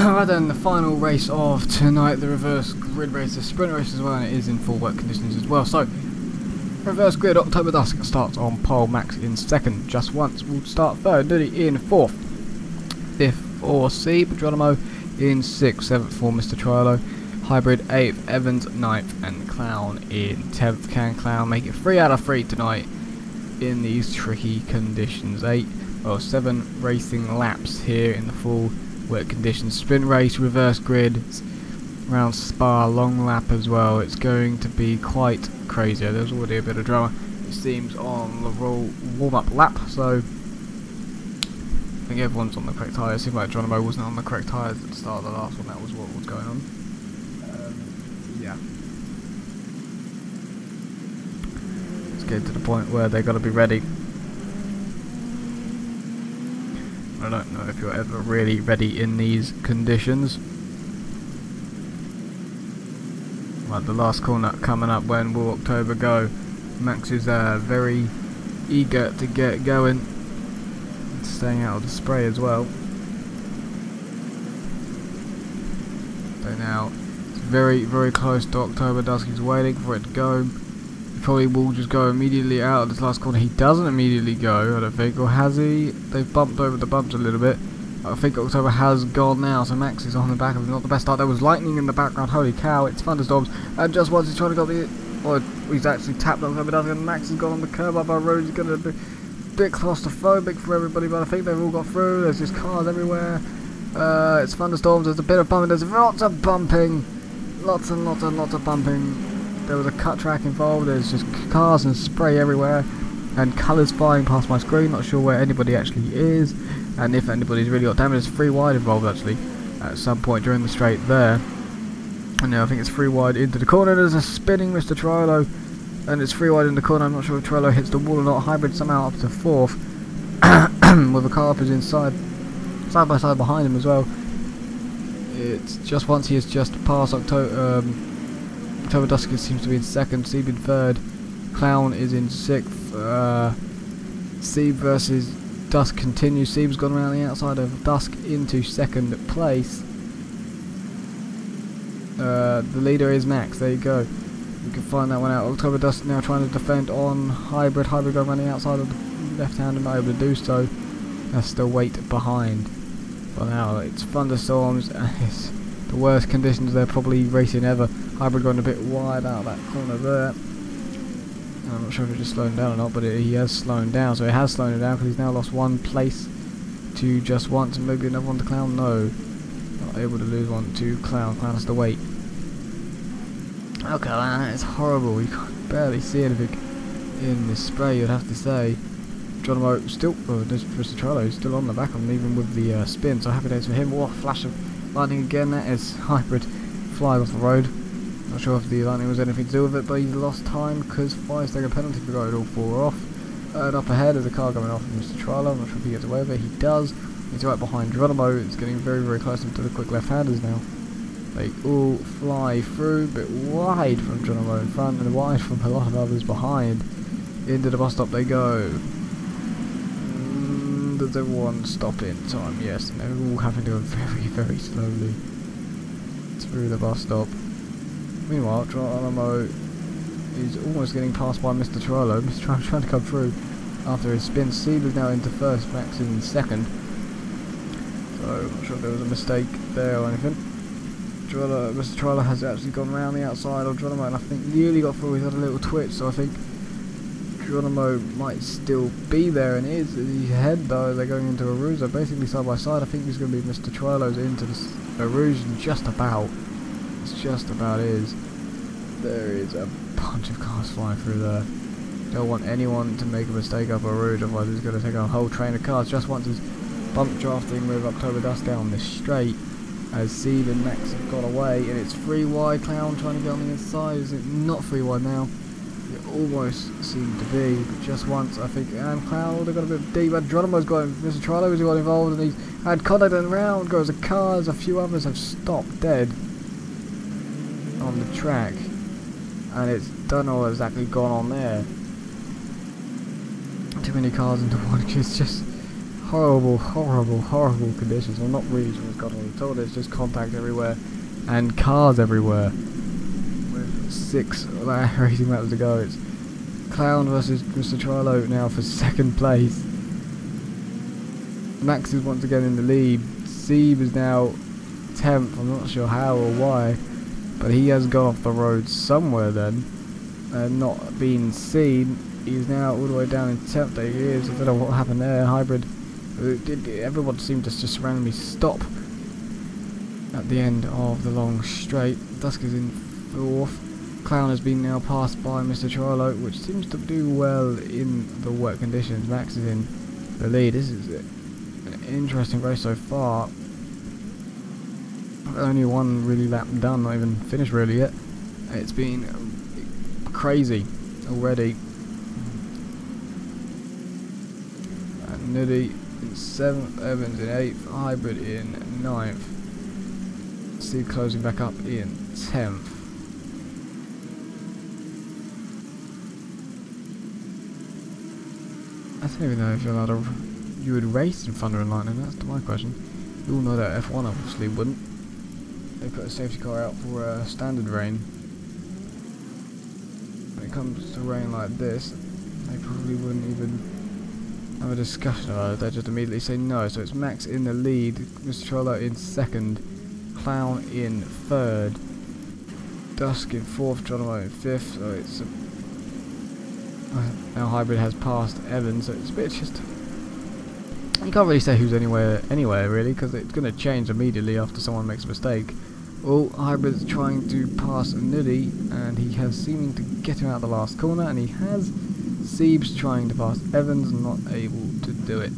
Right then, the final race of tonight, the reverse grid race, the sprint race as well, and it is in full wet conditions as well. So, reverse grid, October Dusk starts on pole, Max in second, Just Once will start third, Diddy in fourth, fifth for Seeb, Geronimo in sixth, seventh for Mr. Trilo, Hybrid 8th, Evans 9th, and Clown in 10th. Can Clown make it 3 out of 3 tonight in these tricky conditions? 7 racing laps here in the full wet conditions. Sprint race, reverse grid, round Spa, long lap as well. It's going to be quite crazy. There's already a bit of drama, it seems, on the warm-up lap, so I think everyone's on the correct tyres. It seemed like Geronimo wasn't on the correct tyres at the start of the last one. That was what was going on. Yeah. Let's get to the point where they've got to be ready. I don't know if you're ever really ready in these conditions. Right, the last corner coming up. When will October go? Max is very eager to get going. Staying out of the spray as well. So now it's very, very close to October Dusk. He's waiting for it to go. He probably will just go immediately out of this last corner. He doesn't immediately go, I don't think, or has he? They've bumped over the bumps a little bit. I think October has gone now, so Max is on the back of him. Not the best start. There was lightning in the background. Holy cow! It's thunderstorms, and just once he's trying to go the, or he's actually tapped October Dusk, and Max has gone on the curb up our road. He's going to be a bit claustrophobic for everybody, but I think they've all got through. There's just cars everywhere. It's thunderstorms. There's a bit of bumping. There's lots of bumping. Lots and lots and lots of bumping. There was a cut track involved. There's just cars and spray everywhere, and colours flying past my screen. Not sure where anybody actually is, and if anybody's really got damage. There's 3 wide involved actually at some point during the straight there. And now I think it's 3 wide into the corner. There's a spinning Mr. Trilo, and it's 3 wide in the corner. I'm not sure if Trilo hits the wall or not. Hybrid somehow up to 4th with a car up is inside, side by side behind him as well. It's just once he has just passed October Dusk seems to be in second, Seeb in third, Clown is in 6th. Seeb versus Dusk continues. Seeb's gone around the outside of Dusk into second place. The leader is Max. There you go. You can find that one out. October Dusk now trying to defend on Hybrid. Hybrid going around the outside of the left hand and not able to do so. That's the weight behind. For now, it's thunderstorms and it's the worst conditions they're probably racing ever. Hybrid going a bit wide out of that corner there. I'm not sure if it's just slowing down or not, but he has slowed down. So it has slowed him down because he's now lost 1 place to Just Once, and maybe another one to Clown. No, not able to lose one to Clown. Clown has to wait. Okay, that is horrible. You can't barely see anything in this spray, you'd have to say. Geronimo still, there's Mr. Trilo still on the back of him, even with the spin, so happy days for him. Oh, flash of lightning again. That is Hybrid flying off the road. Not sure if the lightning was anything to do with it, but he's lost time because 5-second penalty for going all 4 off. And up ahead there's a car coming off from Mr. Trilo. I'm not sure if he gets away with it. He does. He's right behind Geronimo. It's getting very, very close to the quick left-handers now. They all fly through, a bit wide from Geronimo in front and wide from a lot of others behind. Into the bus stop they go. Does everyone stop in time? Yes, and they're all having to go very, very slowly through the bus stop. Meanwhile, Geronimo is almost getting passed by Mr. Trilo. Mr. Trilo's trying to come through after his spin. Seeb is now into first, Max in second. So, I'm not sure if there was a mistake there or anything. Mr. Trilo has actually gone around the outside of Geronimo, and I think nearly got through. He's had a little twitch, so I think Geronimo might still be there, and is ahead though. They're going into Arouge, they're basically side by side. I think he's going to be Mr. Trilo's into the Arouge, and just about. It's just about is. There is a bunch of cars flying through there. Don't want anyone to make a mistake up Arouge, otherwise it's going to take a whole train of cars. Just once is bump drafting with October Dusk down this straight, as Seeb and Max have got away, and it's 3 wide. Clown trying to get on the inside. Is it not 3 wide now? It almost seemed to be, but just once I think. And Clown, they've got a bit deep. And Geronimo's got Mr. Trilo has got involved, and he's had contact, and round goes the cars. A few others have stopped dead on the track, and it's don't know what's exactly gone on there. Too many cars into one. It's just horrible, horrible, horrible conditions. I'm not really sure what's going on at all. There's just contact everywhere and cars everywhere. With 6 racing laps to go, it's Clown versus Mr. Trilo now for 2nd place. Max is once again in the lead. Seb is now 10th. I'm not sure how or why, but he has gone off the road somewhere then, and not been seen. He's now all the way down in 10th. There he is. I don't know what happened there. Hybrid. Everyone seemed to just randomly stop at the end of the long straight. Dusk is in 4th. Clown has been now passed by Mr. Trilo, which seems to do well in the wet conditions. Max is in the lead. This is an interesting race so far. Only one really lap done, not even finished really yet. It's been crazy already. And Nuddy in 7th, Evans in 8th, Hybrid in 9th. Steve closing back up in 10th. I don't even know if you're allowed to, you would race in Thunder and Lightning. That's my question. You all know that F1 obviously wouldn't. They put a safety car out for standard rain. When it comes to rain like this, they probably wouldn't even have a discussion about it. They just immediately say no. So it's Max in the lead, Mr. Trollo in 2nd, Clown in 3rd, Dusk in 4th, Geronimo in 5th. So it's now Hybrid has passed Evans. So it's a bit just. You can't really say who's anywhere really, because it's going to change immediately after someone makes a mistake. Well, Hybrid's trying to pass Nuddy, and he has seeming to get him out of the last corner, and he has. Seb's trying to pass Evans, not able to do it.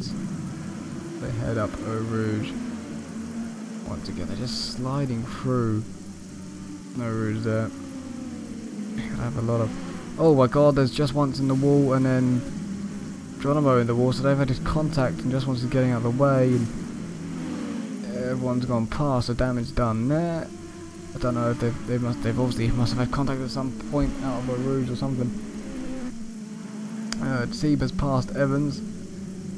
They head up Eau Rouge. Once again, they're just sliding through Eau Rouge there. I have a lot of. Oh my god, there's just once in the wall, and then Geronimo in the wall, so they've had his contact and just wants to getting out of the way, and everyone's gone past, so damage done there. I don't know if they must have had contact at some point out of a Rouge or something. Seb has passed Evans.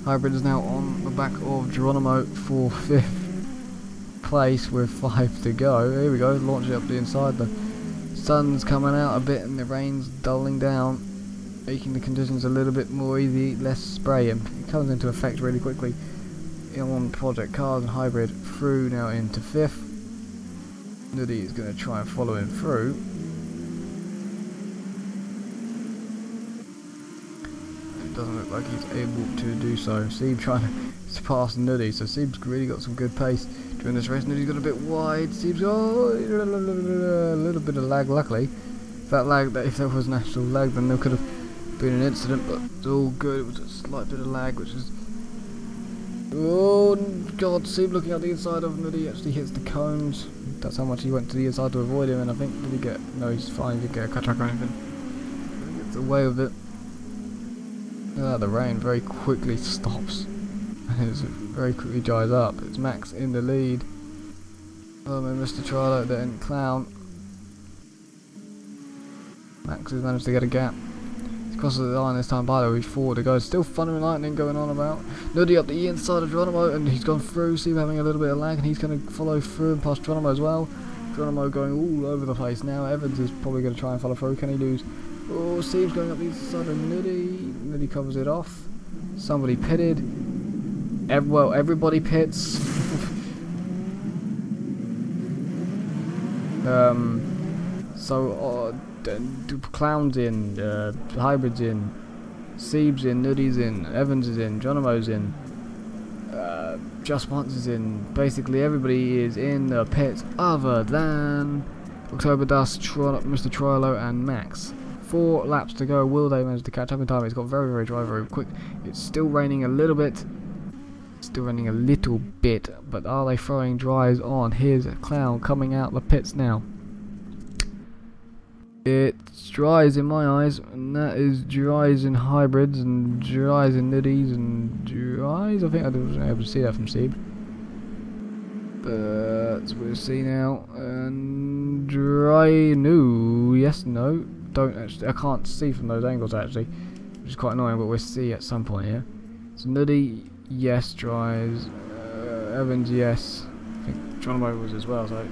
Hybrid is now on the back of Geronimo for 5th place with 5 to go. Here we go, launch it up the inside. The sun's coming out a bit and the rain's dulling down, making the conditions a little bit more easy, less spray, and it comes into effect really quickly on Project Cars and Hybrid through now into 5th. Nuddy is going to try and follow him through. It doesn't look like he's able to do so. Seb trying to pass Nuddy, so Seb's really got some good pace during this race. Nuddy's got a bit wide. Seb's got a little bit of lag, luckily. If there was an actual lag, then there could have been an incident, but it's all good. It was a slight bit of lag, which is. Oh god, Seb looking at the inside of Nuddy actually hits the cones. That's how much he went to the inside to avoid him, and I think, did he get. No, he's fine, he didn't get a cut track or anything. He gets away with it. The rain very quickly stops. And it very quickly dries up. It's Max in the lead. And Mr. Trilo then Clown. Max has managed to get a gap. He's crossed the line this time by the way, he's 4 to go. Still Thunder and Lightning going on about. Nuddy up the inside of Geronimo, and he's gone through. See him having a little bit of lag, and he's going to follow through and pass Geronimo as well. Geronimo going all over the place now. Evans is probably going to try and follow through. Can he lose? Oh, Steve's going up the inside of Nuddy. Nuddy covers it off. Somebody pitted. Well, everybody pits. Clown's in, Hybrid's in, Seb's in, Nuddy's in, Evans is in, Geronimo's in, Just Once is in. Basically everybody is in the pits other than October Dust, Mr. Trilo and Max. 4 laps to go. Will they manage to catch up in time? It's got very, very dry, very quick. It's still raining a little bit. But are they throwing dries on? Here's a Clown coming out the pits now. It's dries in my eyes, and that is dries in Hybrids, and dries in Nuddies, and dries. I think I wasn't able to see that from Seb. But we'll see now. And dry. No. Yes, no. Don't actually. I can't see from those angles actually, which is quite annoying, but we'll see at some point here. So Nuddy yes drives. Evans, yes. I think Geronimo was as well. So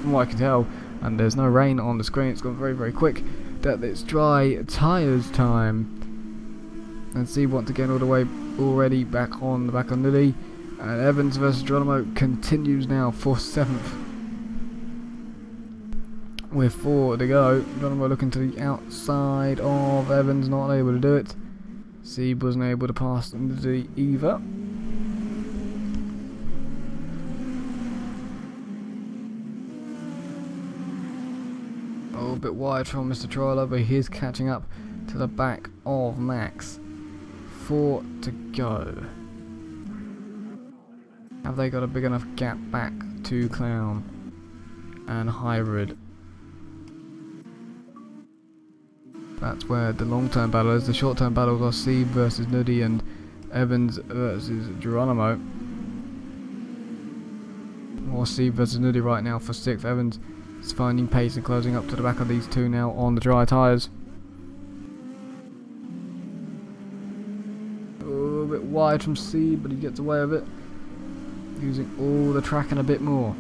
from what I can tell, and there's no rain on the screen, it's gone very, very quick. That it's dry tyres time. And see once again all the way already back on the back on Nuddy. And Evans versus Geronimo continues now for 7th. With 4 to go. Geronimo looking to the outside of Evans, not able to do it. Sieb wasn't able to pass Nuddy either. A bit wide from Mr. Troiler, but he is catching up to the back of Max. 4 to go. Have they got a big enough gap back to Clown and Hybrid? That's where the long-term battle is. The short-term battles are Sieb versus Nuddy and Evans versus Geronimo. Or Sieb versus Nuddy right now for 6th. Evans is finding pace and closing up to the back of these two now on the dry tyres. A bit wide from Sieb, but he gets away with it. Using all the track and a bit more.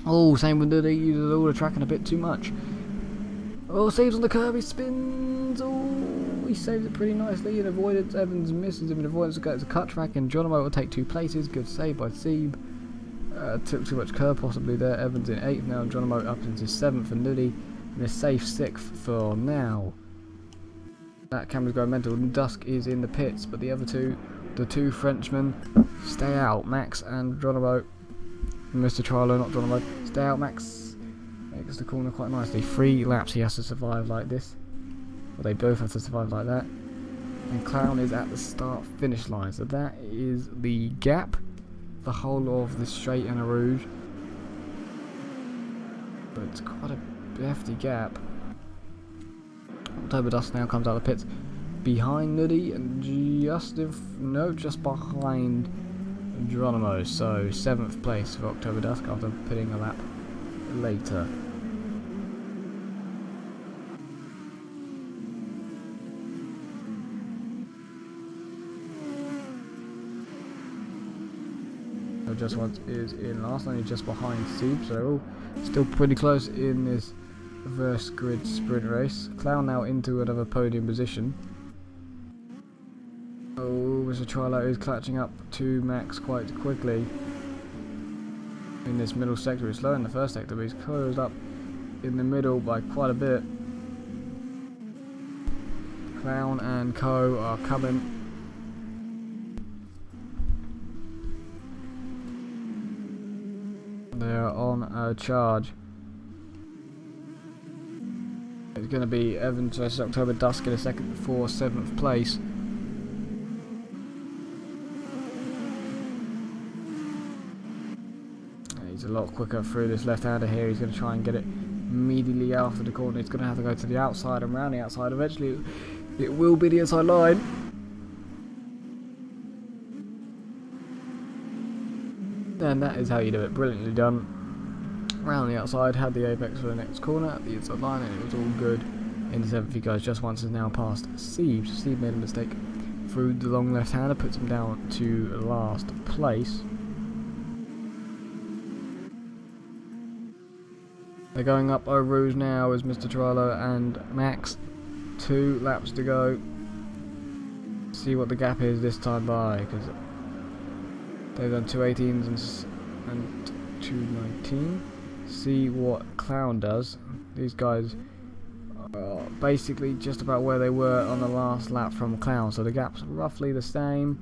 Oh, same with Nuddy, uses all the track and a bit too much. Oh, saves on the curb, he spins. Oh, he saves it pretty nicely in avoidance. Evans misses him in avoidance. It's a cut track, and Geronimo will take 2 places. Good save by Sieb. Took too much curb possibly there. Evans in 8th now, and Geronimo up into 7th, and Nuddy in a safe 6th for now. That camera's going mental. Dusk is in the pits, but the other two, the 2 Frenchmen, stay out. Max and Geronimo. Mr. Trilo, not Geronimo. Stay out, Max. Makes the corner quite nicely. 3 laps he has to survive like this. Well, they both have to survive like that. And Clown is at the start-finish line. So that is the gap. The whole of the straight and a rouge. But it's quite a hefty gap. October Dust now comes out of the pits behind Nuddy and just behind Geronimo. So 7th place for October Dusk after pitting a lap later. So Just Once is in last, only just behind Sieb, so they're all still pretty close in this reverse grid sprint race. Clown now into another podium position. Oh, Mr. Trilo is clutching up to Max quite quickly in this middle sector. He's slow in the first sector, but he's closed up in the middle by quite a bit. Clown and Co are coming. They are on a charge. It's going to be Evans versus October Dusk in a second for 7th place. He's a lot quicker through this left-hander here. He's going to try and get it immediately after the corner. He's going to have to go to the outside and round the outside. Eventually, it will be the inside line. And that is how you do it. Brilliantly done. Round the outside, had the apex for the next corner at the inside line, and it was all good. In 7th, he goes. Just Once is now past Sieb. Sieb made a mistake through the long left-hander, puts him down to last place. They're going up Eau Rouge now as Mr. Trilo and Max. 2 laps to go. See what the gap is this time by, because they've done 2:18s and 2:19. See what Clown does. These guys are basically just about where they were on the last lap from Clown, so the gap's roughly the same.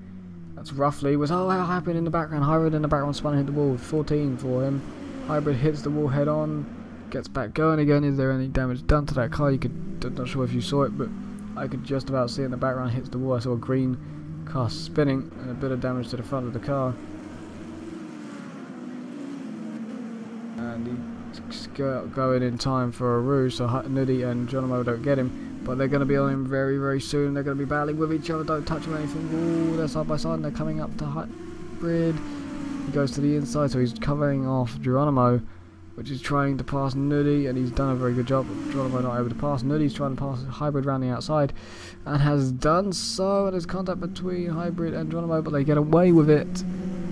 That's roughly was what happened in the background. Hybrid in the background spun and hit the wall. 14 for him. Hybrid hits the wall head on, gets back going again. Is there any damage done to that car? Not sure if you saw it, but I could just about see it in the background. Hits the wall. I saw a green car spinning and a bit of damage to the front of the car. And he's going in time for a rouge, so Nuddy and Geronimo don't get him, but they're going to be on him very, very soon. They're going to be battling with each other. Don't touch him or anything. Ooh, they're side by side and they're coming up to Hybrid. He goes to the inside, so he's covering off Geronimo. which is trying to pass Nuddy, and he's done a very good job. Geronimo not able to pass. Nuddy's trying to pass Hybrid around the outside, and has done so. And there's contact between Hybrid and Geronimo, but they get away with it.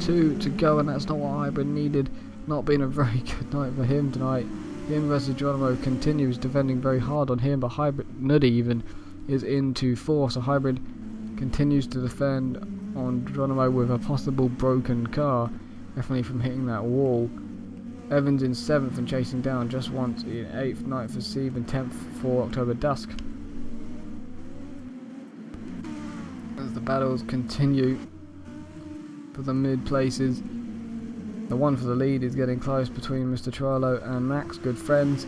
2 to go, and that's not what Hybrid needed. Not been a very good night for him tonight. Him versus Geronimo continues defending very hard on him, but Hybrid, Nuddy even, is into 4, so Hybrid continues to defend on Geronimo with a possible broken car, definitely from hitting that wall. Evans in 7th and chasing down just once in 8th, 9th for Steve and 10th for October Dusk. As the battles continue for the mid places, the one for the lead is getting close between Mr. Trilo and Max, good friends.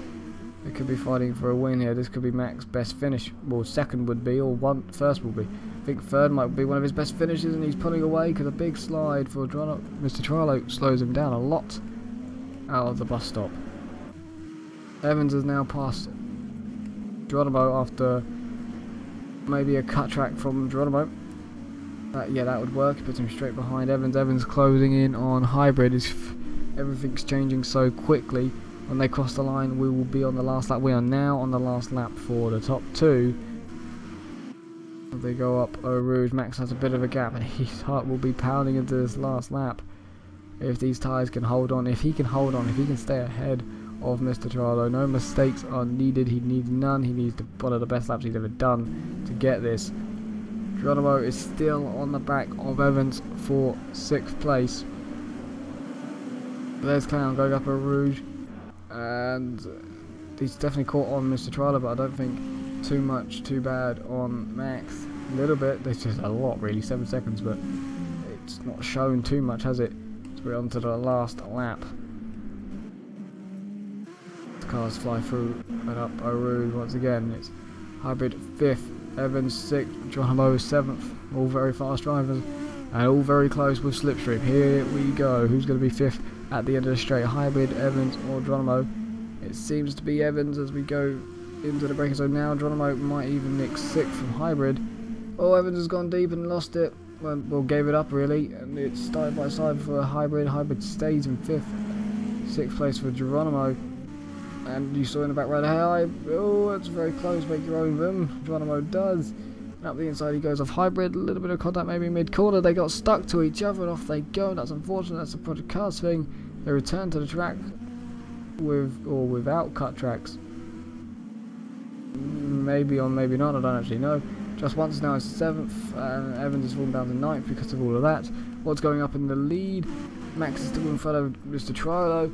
They could be fighting for a win here. This could be Max's best finish. Well, second would be, or first will be. I think third might be one of his best finishes, and he's pulling away because a big slide for Mr. Trilo slows him down a lot out of the bus stop. Evans has now passed Geronimo after maybe a cut track from Geronimo. Yeah, that would work. Puts him straight behind Evans. Evans closing in on Hybrid. Everything's changing so quickly. When they cross the line, we will be on the last lap. We are now on the last lap for the top 2. As they go up Eau Rouge, Max has a bit of a gap, and his heart will be pounding into this last lap. If these tyres can hold on, if he can hold on, if he can stay ahead of Mr. Trilo, no mistakes are needed. He needs none. He needs one of the best laps he's ever done to get this. Geronimo is still on the back of Evans for 6th place. There's Clown going up Eau Rouge, and he's definitely caught on Mr. Trilo, but I don't think too bad on Max. A little bit, there's just a lot really, 7 seconds, but it's not shown too much, has it? So we're on to the last lap. The cars fly through and up Eau Rouge once again. It's Hybrid 5th, Evans 6th, Geronimo 7th. All very fast drivers and all very close with slipstream. Here we go. Who's going to be 5th at the end of the straight? Hybrid, Evans or Geronimo? It seems to be Evans as we go into the braking zone now. Geronimo might even nick 6th from Hybrid. Oh, Evans has gone deep and lost it. Well, gave it up really, and it's side by side for Hybrid. Hybrid stays in 5th. 6th place for Geronimo. And you saw in the back right here, oh, it's very close, make your own room. Geronimo does. Up the inside he goes off Hybrid, a little bit of contact maybe mid-corner. They got stuck to each other and off they go. That's unfortunate, that's a Project Cars thing. They return to the track with or without cut tracks. Maybe or maybe not, I don't actually know. Just once now is 7th, and Evans has fallen down to 9th because of all of that. What's going up in the lead? Max is still in front of Mr. Trilo.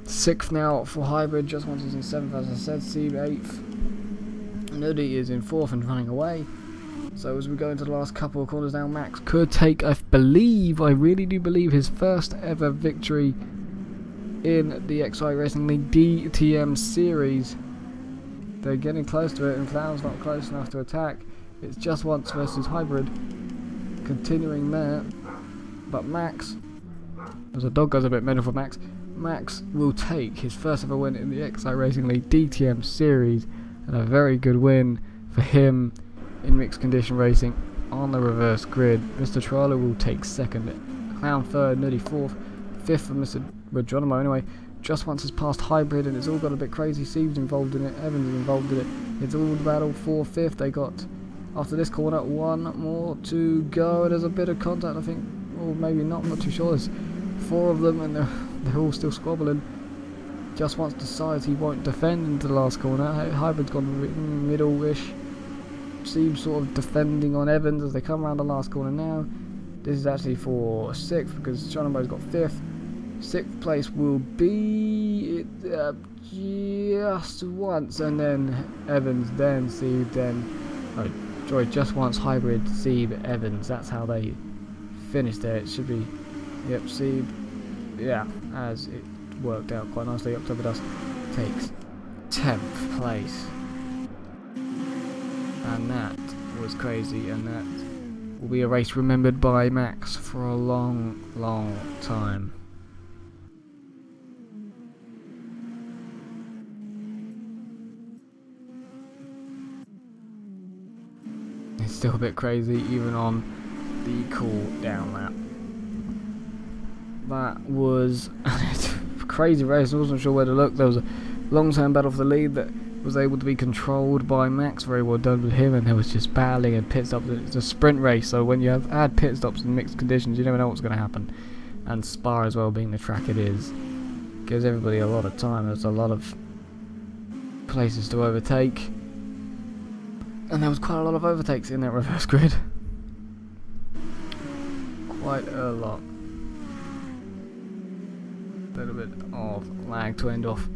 6th now for Hybrid, just once he's in 7th as I said. Steve 8th. Nuddy is in 4th and running away. So as we go into the last couple of corners now, Max could take, I really do believe, his first ever victory in the XRL Racing League DTM series. They're getting close to it, and Clown's not close enough to attack. It's just once versus Hybrid. Continuing there. But Max, as a dog goes a bit mental for Max, Max will take his first ever win in the XRL Racing League DTM series, and a very good win for him in mixed condition racing on the reverse grid. Mr. Trilo will take 2nd, Clown 3rd, Nuddy 4th, 5th for Mr. Geronimo anyway. Just once has passed Hybrid, and it's all got a bit crazy. Steve's involved in it, Evans is involved in it. It's all the battle for 5th. They got, after this corner, 1 more to go. There's a bit of contact, I think, or maybe not, I'm not too sure. There's 4 of them, and they're all still squabbling. Just once decides he won't defend into the last corner. Hybrid's gone middle-ish. Seems sort of defending on Evans as they come around the last corner now. This is actually for 6th because Geronimo's got 5th. 6th place will be just once, and then Evans, then Steve, just once Hybrid, Steve, Evans. That's how they finished there. It should be, yep, Steve, yeah, as it worked out quite nicely. October Dusk takes 10th place, and that was crazy, and that will be a race remembered by Max for a long, long time. It's still a bit crazy even on the cool down lap. That was crazy race. I wasn't sure where to look. There was a long-term battle for the lead that was able to be controlled by Max. Very well done with him, and there was just battling and pit stops. It's a sprint race, so when you have had pit stops in mixed conditions, you never know what's going to happen. And Spa as well, being the track it is, gives everybody a lot of time. There's a lot of places to overtake, and there was quite a lot of overtakes in that reverse grid. Quite a lot. A little bit of lag to end off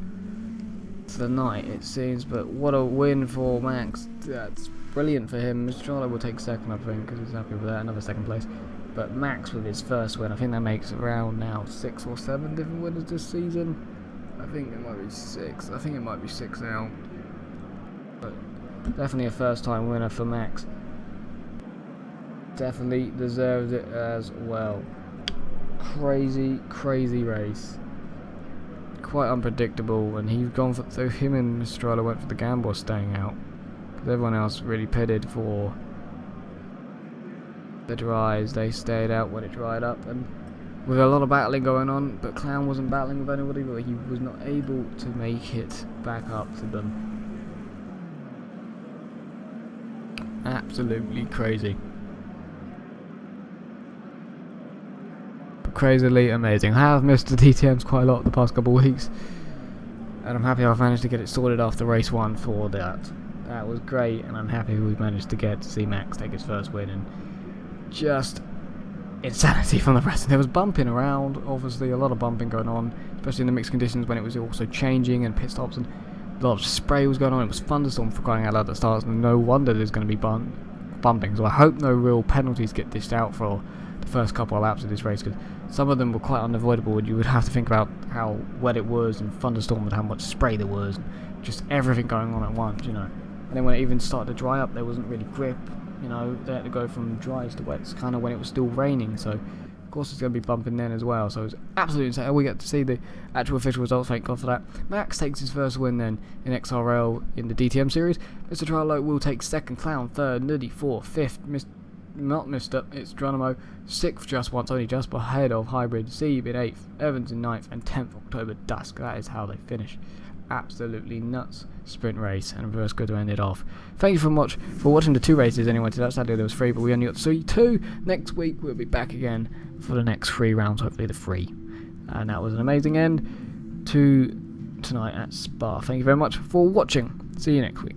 the night, it seems, but what a win for Max. That's brilliant for him. Mr. Charlo will take second, I think, because he's happy with that, another second place. But Max with his first win, I think that makes around now 6 or 7 different winners this season. I think it might be 6. I think it might be 6 now. But definitely a first time winner for Max. Definitely deserves it as well. Crazy, crazy race. Quite unpredictable, and he's gone for, so him and Mr. Charlo went for the gamble of staying out, because everyone else really pitted for the dries. They stayed out when it dried up, and with a lot of battling going on, but Clown wasn't battling with anybody, but he was not able to make it back up to them. Absolutely crazy. Crazily amazing. I have missed the DTMs quite a lot the past couple of weeks, and I'm happy I've managed to get it sorted after race 1 for that. That was great, and I'm happy we managed to get to see Max take his first win, and just insanity from the rest. There was bumping around, obviously a lot of bumping going on, especially in the mixed conditions when it was also changing, and pit stops, and a lot of spray was going on. It was thunderstorm for crying out loud at the start, and no wonder there's going to be bumping. So I hope no real penalties get dished out for the first couple of laps of this race, because some of them were quite unavoidable, and you would have to think about how wet it was and thunderstorm and how much spray there was, and just everything going on at once, you know. And then when it even started to dry up, there wasn't really grip, you know. They had to go from dries to wets kind of when it was still raining, so of course it's going to be bumping then as well. So it's absolutely insane. We get to see the actual official results, thank God for that. Max takes his first win then in XRL in the DTM series. Mr. Charlo will take second, Clown third, Nuddy fourth, fifth, not Mr. It's Geronimo 6th, just once, only just ahead of Hybrid, Seeb in 8th, Evans in 9th, and 10th October Dusk. That is how they finish. Absolutely nuts sprint race, and reverse good to end it off. Thank you very much for watching the 2 races anyway. Today, Saturday there was 3, but we only got to see 2. Next week we'll be back again for the next 3 rounds, hopefully the 3. And that was an amazing end to tonight at Spa. Thank you very much for watching. See you next week.